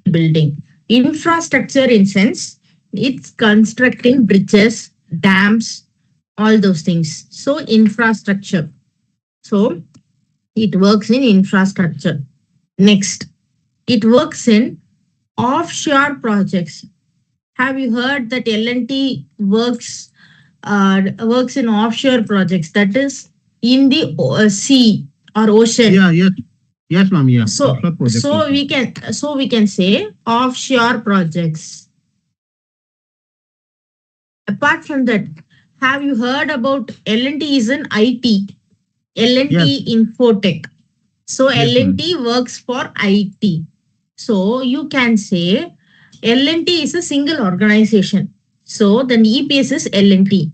building. Infrastructure in sense, it's constructing bridges, dams, all those things. So infrastructure. So it works in infrastructure. Next, it works in offshore projects. Have you heard that L&T works in offshore projects? That is in the sea or ocean. Yeah, yes, yes, ma'am. Yeah, So offshore project so also. we can so we can say offshore projects. Apart from that, have you heard about L&T is an IT, Yes, L&T Infotech. So yes, ma'am. L&T works for IT. So you can say L&T is a single organization. So then EPS is L&T.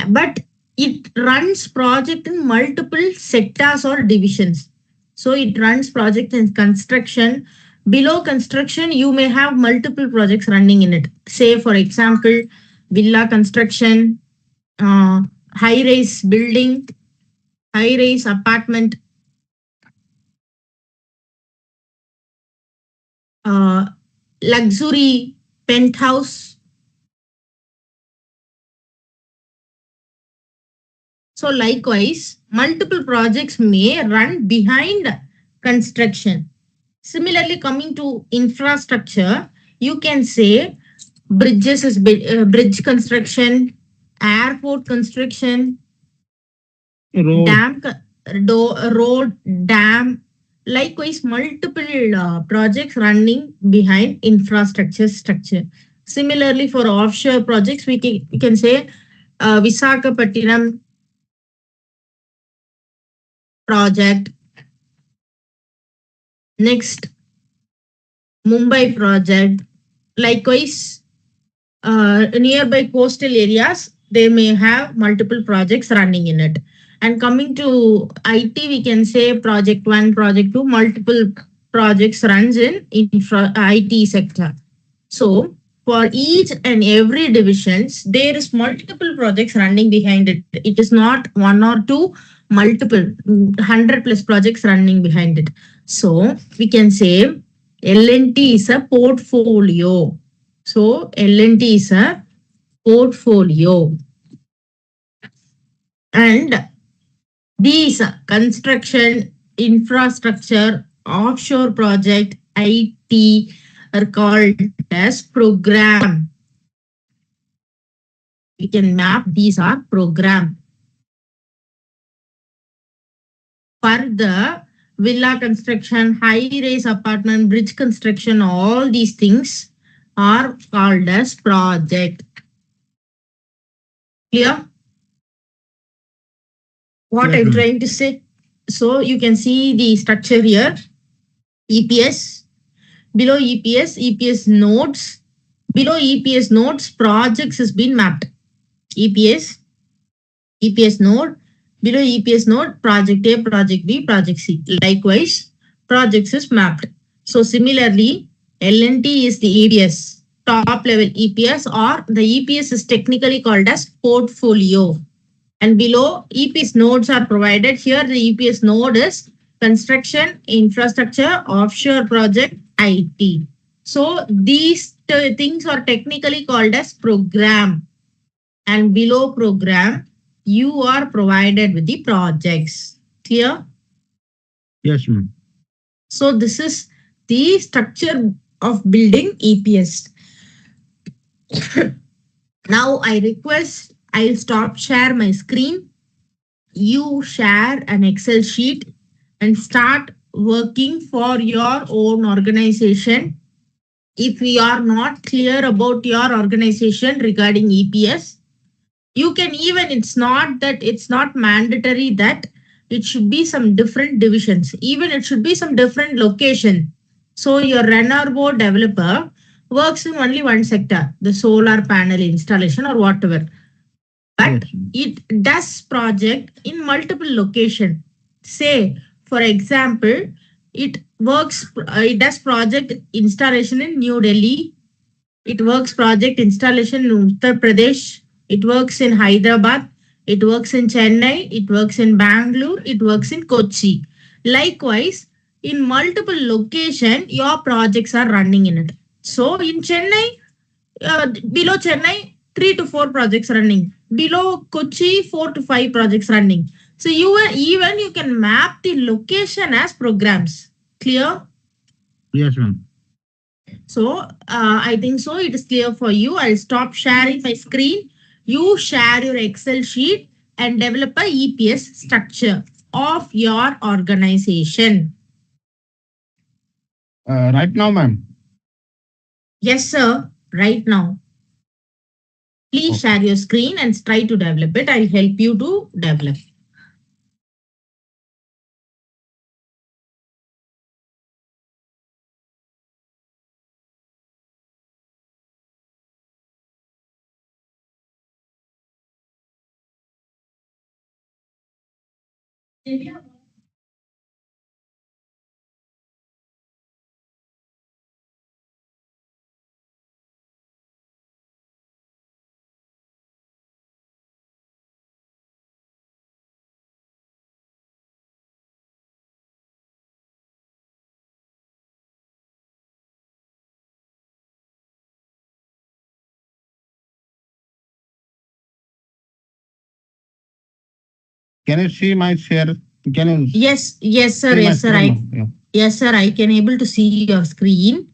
But it runs project in multiple sectors or divisions. So it runs project in construction. Below construction, you may have multiple projects running in it. Say, for example, villa construction, uh, high rise building, high rise apartment, uh, luxury penthouse. So, likewise, multiple projects may run behind construction. Similarly, coming to infrastructure, you can say bridge construction, airport construction, Road. road, dam. Likewise, multiple projects running behind infrastructure structure. Similarly, for offshore projects, we can say Visakhapatnam project, next Mumbai project. Likewise, nearby coastal areas, they may have multiple projects running in it. And coming to IT, we can say project one, project two, multiple projects runs in IT sector. So for each and every divisions, there is multiple projects running behind it. It is not one or two, multiple 100 plus projects running behind it. So we can say L&T is a portfolio. So L&T is a portfolio. And these construction, infrastructure, offshore project, IT are called as program. We can map these are program. For the villa construction, high-rise apartment, bridge construction, all these things are called as project. Clear? What Yes, I'm ma'am. trying to say? So you can see the structure here. EPS, below EPS nodes. Below EPS nodes, projects has been mapped. EPS, EPS node. Below EPS node, project A, project B, project C. Likewise, projects is mapped. So similarly, L&T is the EPS, top level EPS, or the EPS is technically called as portfolio. And below, EPS nodes are provided. Here, the EPS node is construction, infrastructure, offshore project, IT. So these things are technically called as program. And below program, you are provided with the projects. Clear? Yes, ma'am. So this is the structure of building EPS. Now I request I'll stop share my screen. You share an Excel sheet and start working for your own organization. If you are not clear about your organization regarding EPS, you can even, it's not mandatory that it should be some different divisions, even it should be some different location. So your runner board developer works in only one sector, the solar panel installation or whatever, but Yes. it does project in multiple location. Say for example, it does project installation in New Delhi, it works project installation in Uttar Pradesh, it works in Hyderabad, it works in Chennai, it works in Bangalore, it works in Kochi. Likewise, in multiple location your projects are running in it. So in Chennai, below Chennai, 3 to 4 projects running. Below Kochi, 4 to 5 projects running. So even you can map the location as programs. Clear? Yes, ma'am. So I think so. It is clear for you. I'll stop sharing my screen. You share your Excel sheet and develop a EPS structure of your organization. Right now, ma'am. Yes, sir. Right now, please Okay. share your screen and try to develop it. I'll help you to develop. Can you see my share? Can you Yes, yes, sir. see my Yes, sir. screen now? Yeah. Yes, sir. I can able to see your screen.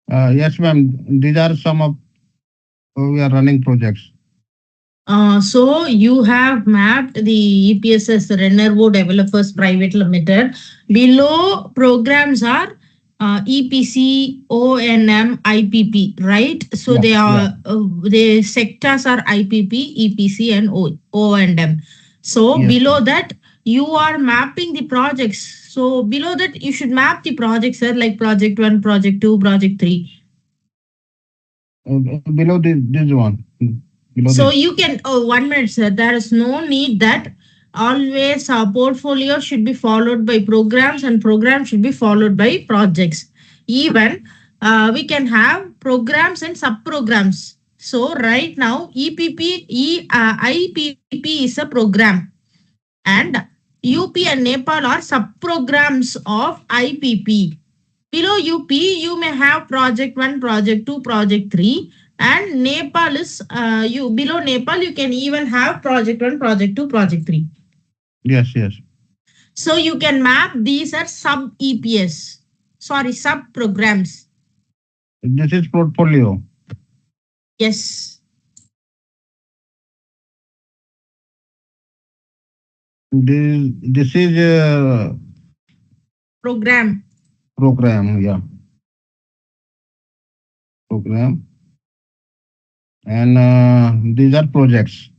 Yes, ma'am. These are some of we are running projects. So you have mapped the EPS as Renervo Developers Private Limited. Below programs are EPC, ONM, IPP, right? So Yeah. they Yeah. are the sectors are IPP, EPC, and O and M. So Yes, below ma'am. that, you are mapping the projects. So below that, you should map the projects, sir, like project 1, project 2, project 3. Below this one. Below So this. you can, oh, 1 minute, sir. There is no need that always our portfolio should be followed by programs and programs should be followed by projects. Even we can have programs and sub programs. So right now, IPP is a program, and UP and Nepal are sub programs of IPP. Below UP, you may have project 1, project 2, project 3, and Nepal is you below Nepal, you can even have project 1, project 2, project 3. Yes, yes. So you can map these are sub EPS, sorry, sub programs. This is portfolio. Yes, This is program. program. Yeah, program. And these are projects.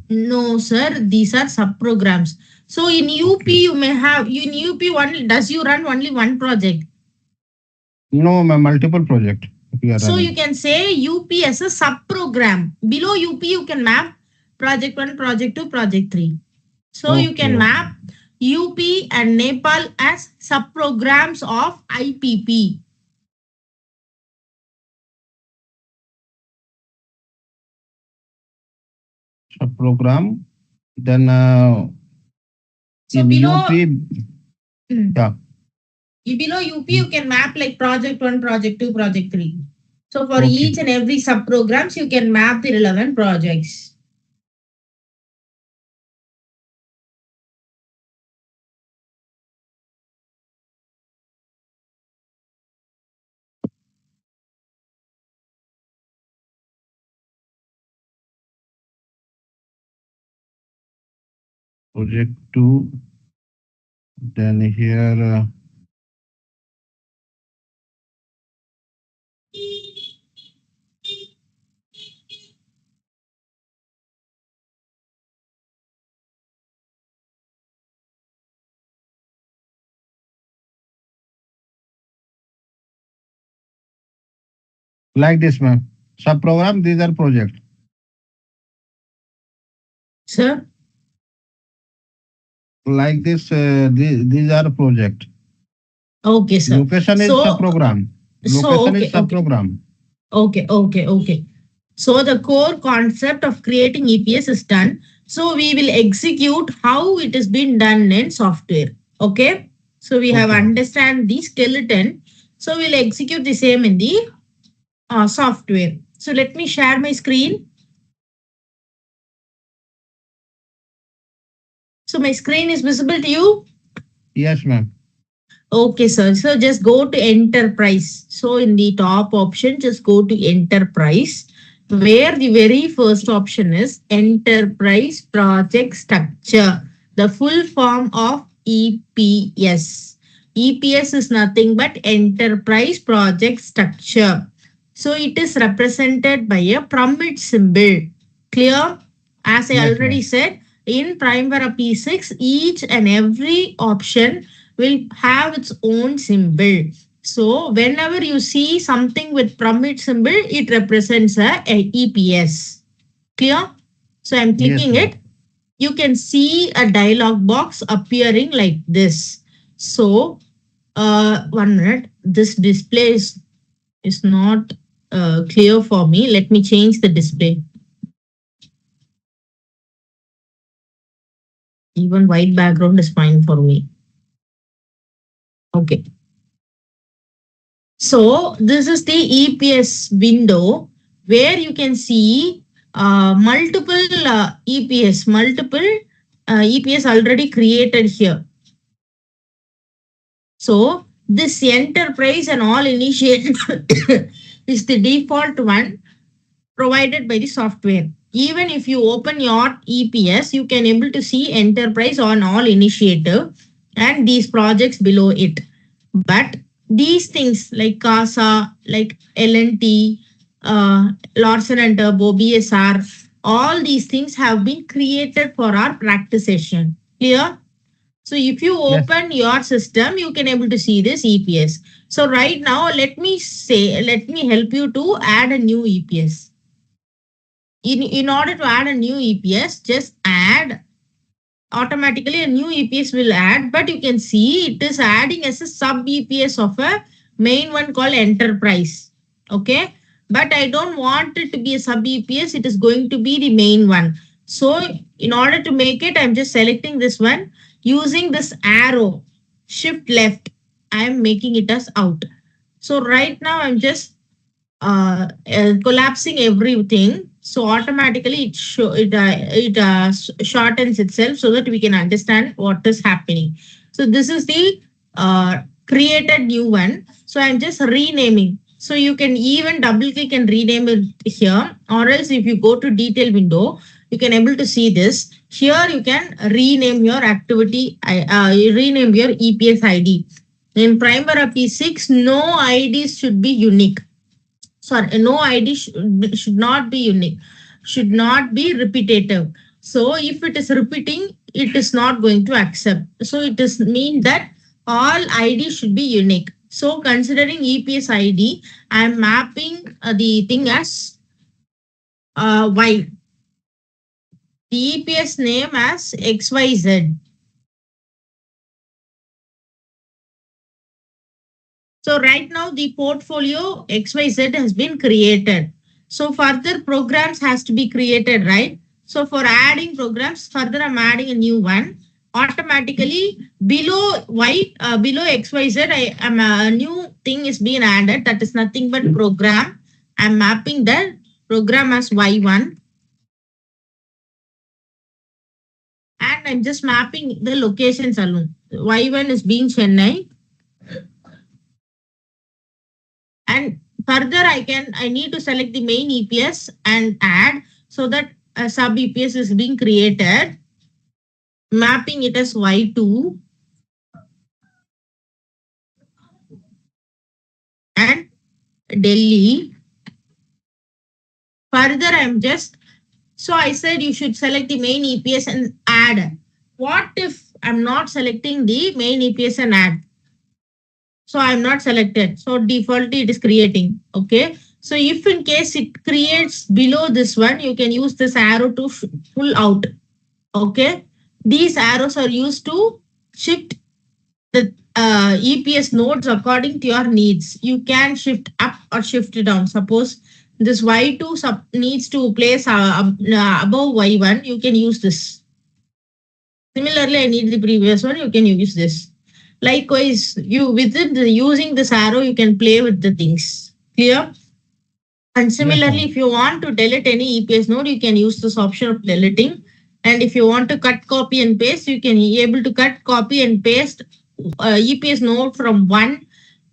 No, sir, these are sub programs. So in UP, Okay. you may have in UP one. Does you run only one project? No, multiple project we are So you running. can say UP as a sub program. Below UP, you can map project 1, project 2, project 3. So you Okay, can okay. map UP and Nepal as sub programs of IPP. So program. Then So in UP, mm, yeah. below UP, you can map like project 1, project 2, project 3. So for Okay. each and every sub programs, you can map the relevant projects. Project two. Then here, like this, ma'am. Sub program. These are project. Sir? Like this. These are project. Okay, sir. Location is sub So, program. so Location is okay, sub okay, program. okay. So the core concept of creating EPS is done. So we will execute how it has been done in software. Okay. So we have Okay, okay. understand the skeleton. So we'll execute the same in the software. So let me share my screen. So my screen is visible to you. Yes, ma'am. Okay, sir. So just go to enterprise. So in the top option, just go to enterprise, where the very first option is enterprise project structure, the full form of EPS. EPS is nothing but enterprise project structure. So it is represented by a pyramid symbol. Clear? As I Yes, already ma'am. said, in Primavera P6, each and every option will have its own symbol. So whenever you see something with pyramid symbol, it represents a EPS. Clear? So I'm Yes, clicking ma'am. it. You can see a dialog box appearing like this. So 1 minute. This display is not clear for me. Let me change the display. Even white background is fine for me. Okay. So this is the EPS window where you can see multiple EPS already created here. So this enterprise and all initiative is the default one provided by the software. Even if you open your EPS, you can able to see enterprise on all initiative and these projects below it. But these things like CASA, like LNT, Larsen and Turbo, BSR, all these things have been created for our practice session. Clear? So if you Yes. open your system, you can able to see this EPS. So right now, let me help you to add a new EPS. In order to add a new EPS, just add automatically a new EPS will add, but you can see it is adding as a sub EPS of a main one called enterprise. Okay. But I don't want it to be a sub EPS. It is going to be the main one. So in order to make it, I'm just selecting this one using this arrow, shift left. I am making it as out. So right now I'm just collapsing everything. So automatically it shortens itself so that we can understand what is happening. So this is the created new one. So I'm just renaming. So you can even double click and rename it here, or else if you go to detail window, you can able to see this. Here you can rename your activity, rename your EPS ID. In Primavera P6, no IDs should be unique. Sorry, no ID should not be unique, should not be repetitive. So if it is repeating, it is not going to accept. So it is mean that all ID should be unique. So considering EPS ID, I am mapping the thing as Y. The EPS name as XYZ. So right now the portfolio XYZ has been created. So further programs has to be created, right? So for adding programs, further I'm adding a new one. Automatically below below XYZ, I am a new thing is being added. That is nothing but program. I'm mapping the program as Y1, and I'm just mapping the locations alone. Y1 is being Chennai, and further I need to select the main EPS and add, so that a sub EPS is being created, mapping it as Y2 and Delhi. Further I'm just, so I said you should select the main EPS and add. What if I'm not selecting the main EPS and add? So I'm not selected. So defaultly it is creating. Okay. So if in case it creates below this one, you can use this arrow to pull out. Okay. These arrows are used to shift the EPS nodes according to your needs. You can shift up or shift it down. Suppose this Y2 needs to place above Y1, you can use this. Similarly, I need the previous one, you can use this. Likewise, you within using this arrow, you can play with the things. Clear? And Yes, similarly, ma'am. if you want to delete any EPS node, you can use this option of deleting. And if you want to cut, copy, and paste, you can be able to cut, copy, and paste EPS node from one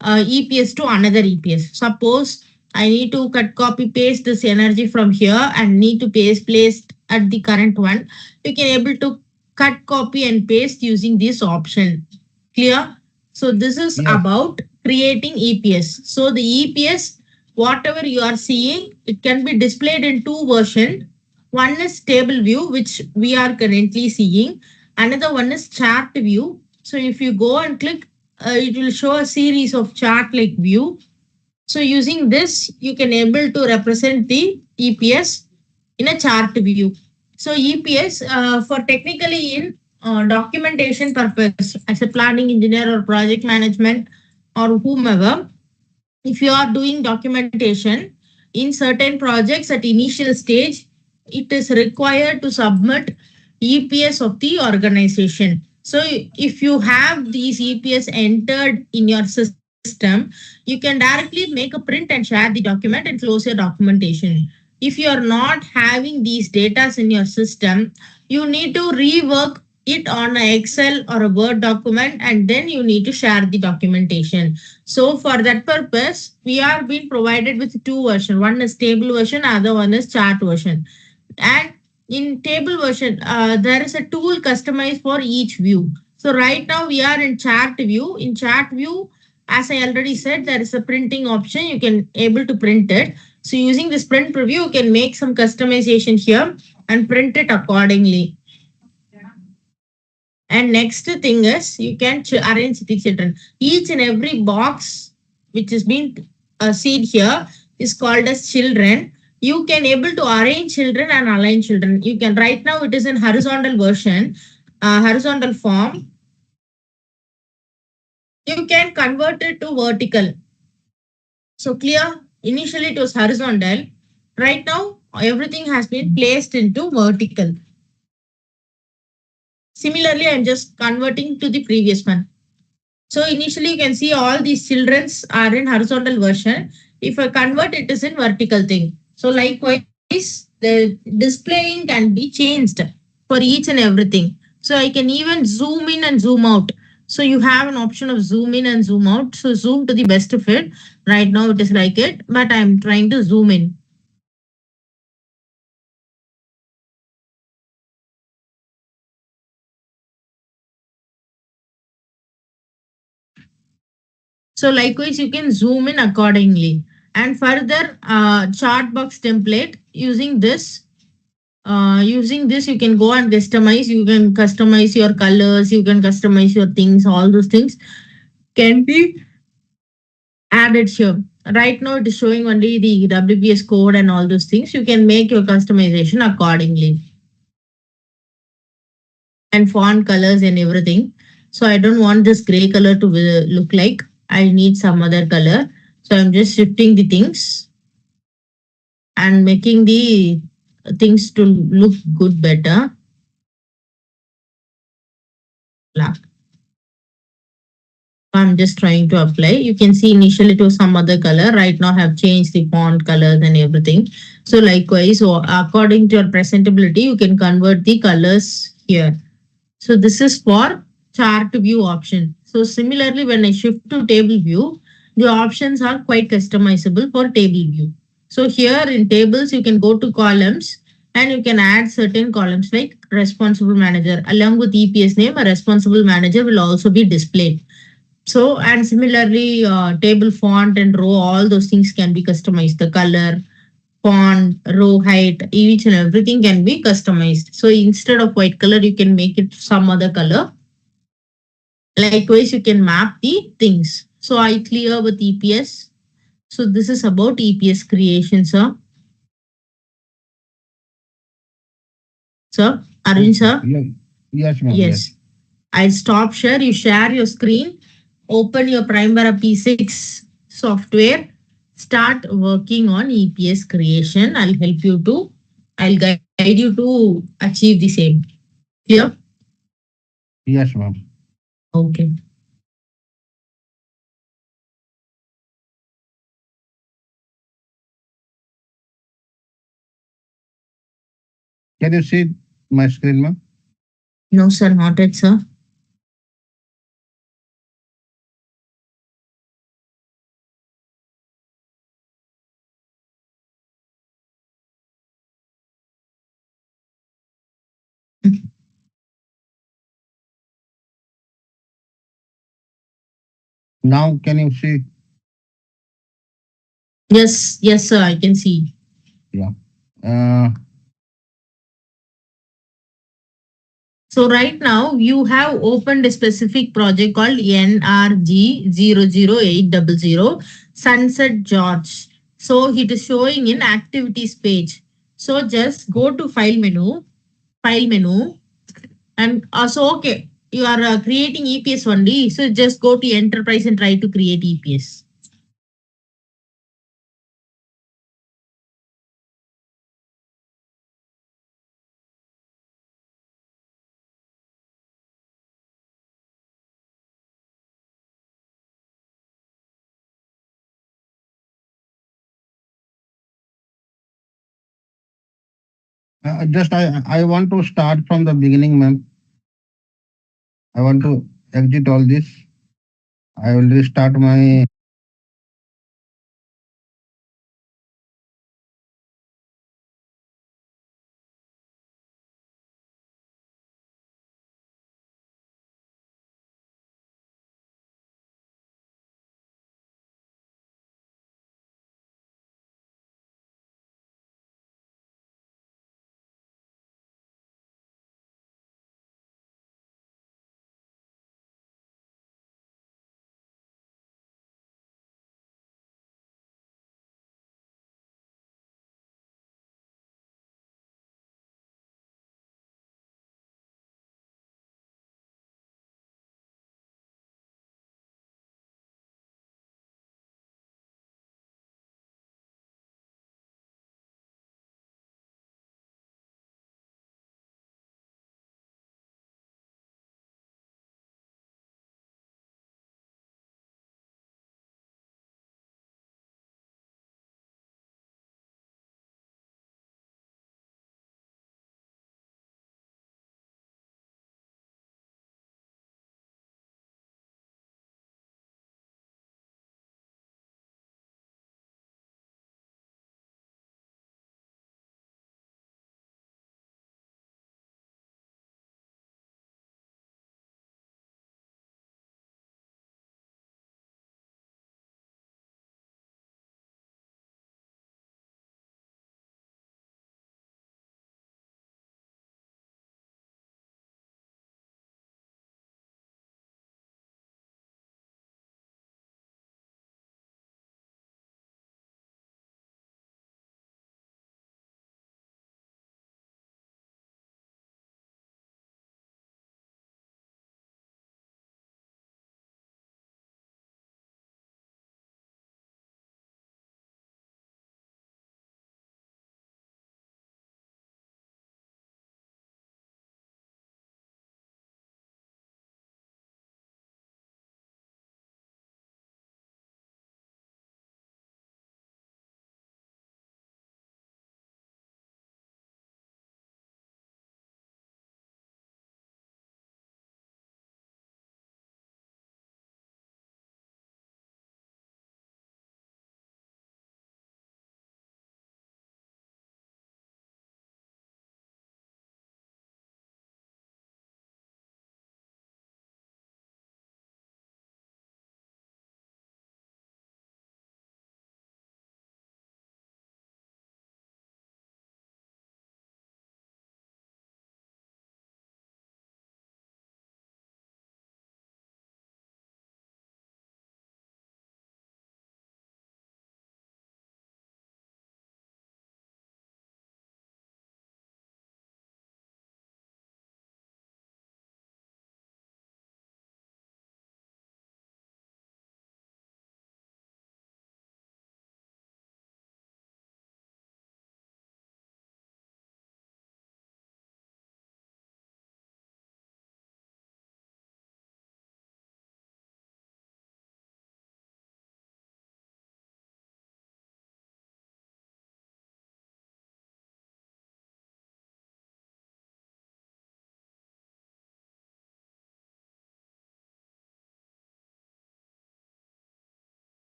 EPS to another EPS. Suppose I need to cut, copy, paste this energy from here and need to paste placed at the current one. You can able to cut, copy, and paste using this option. Clear? So this is Yes. about creating EPS. So the EPS, whatever you are seeing, it can be displayed in two versions. One is table view, which we are currently seeing. Another one is chart view. So if you go and click, it will show a series of chart like view. So using this, you can able to represent the EPS in a chart view. So EPS for technically in documentation purpose as a planning engineer or project management or whomever, if you are doing documentation in certain projects at initial stage, it is required to submit EPS of the organization. So if you have these EPS entered in your system, you can directly make a print and share the document and close your documentation. If you are not having these data in your system, you need to rework it on an Excel or a Word document, and then you need to share the documentation. So for that purpose, we are being provided with two versions. One is table version, other one is chart version. And in table version, there is a tool customized for each view. So right now we are in chart view. In chart view, as I already said, there is a printing option. You can able to print it. So using this print preview, you can make some customization here and print it accordingly. And next thing is you can arrange the children. Each and every box which is being seen here is called as children. You can able to arrange children and align children. You can right now it is in horizontal version, horizontal form. You can convert it to vertical. So clear. Initially it was horizontal. Right now everything has been placed into vertical. Similarly, I'm just converting to the previous one. So initially you can see all these childrens are in horizontal version. If I convert it is in vertical thing. So likewise, the displaying can be changed for each and everything. So I can even zoom in and zoom out. So you have an option of zoom in and zoom out. So zoom to the best of it. Right now it is like it, but I'm trying to zoom in. So likewise, you can zoom in accordingly. And further, chart box template using this you can go and customize. You can customize your colors. You can customize your things. All those things can be added here. Right now, it is showing only the WPS code and all those things. You can make your customization accordingly and font colors and everything. So I don't want this gray color to look like. I need some other color. So I'm just shifting the things and making the things to look good better. Black. I'm just trying to apply. You can see initially it was some other color. Right now I have changed the font colors and everything. So likewise, so according to your presentability, you can convert the colors here. So this is for chart view option. So similarly, when I shift to table view, the options are quite customizable for table view. So here in tables, you can go to columns and you can add certain columns like responsible manager. Along with EPS name, a responsible manager will also be displayed. So, and similarly, table font and row, all those things can be customized. The color, font, row height, each and everything can be customized. So instead of white color, you can make it some other color. Likewise, you can map the things. So I clear with EPS. So this is about EPS creation, sir. Sir, Arun, sir? Yes, ma'am. Yes. I'll stop share. You share your screen. Open your Primavera P6 software. Start working on EPS creation. I'll guide you to achieve the same. Clear? Yes, ma'am. Okay. Can you see my screen, ma'am? No, sir, not it, sir. Now, can you see? Yes, yes, sir, I can see. Yeah. Uh, So right now you have opened a specific project called NRG00800 Sunset George. So it is showing in activities page. So just go to file menu, and so okay, you are creating EPS only. So just go to enterprise and try to create EPS. I want to start from the beginning, ma'am. I want to exit all this. I will restart my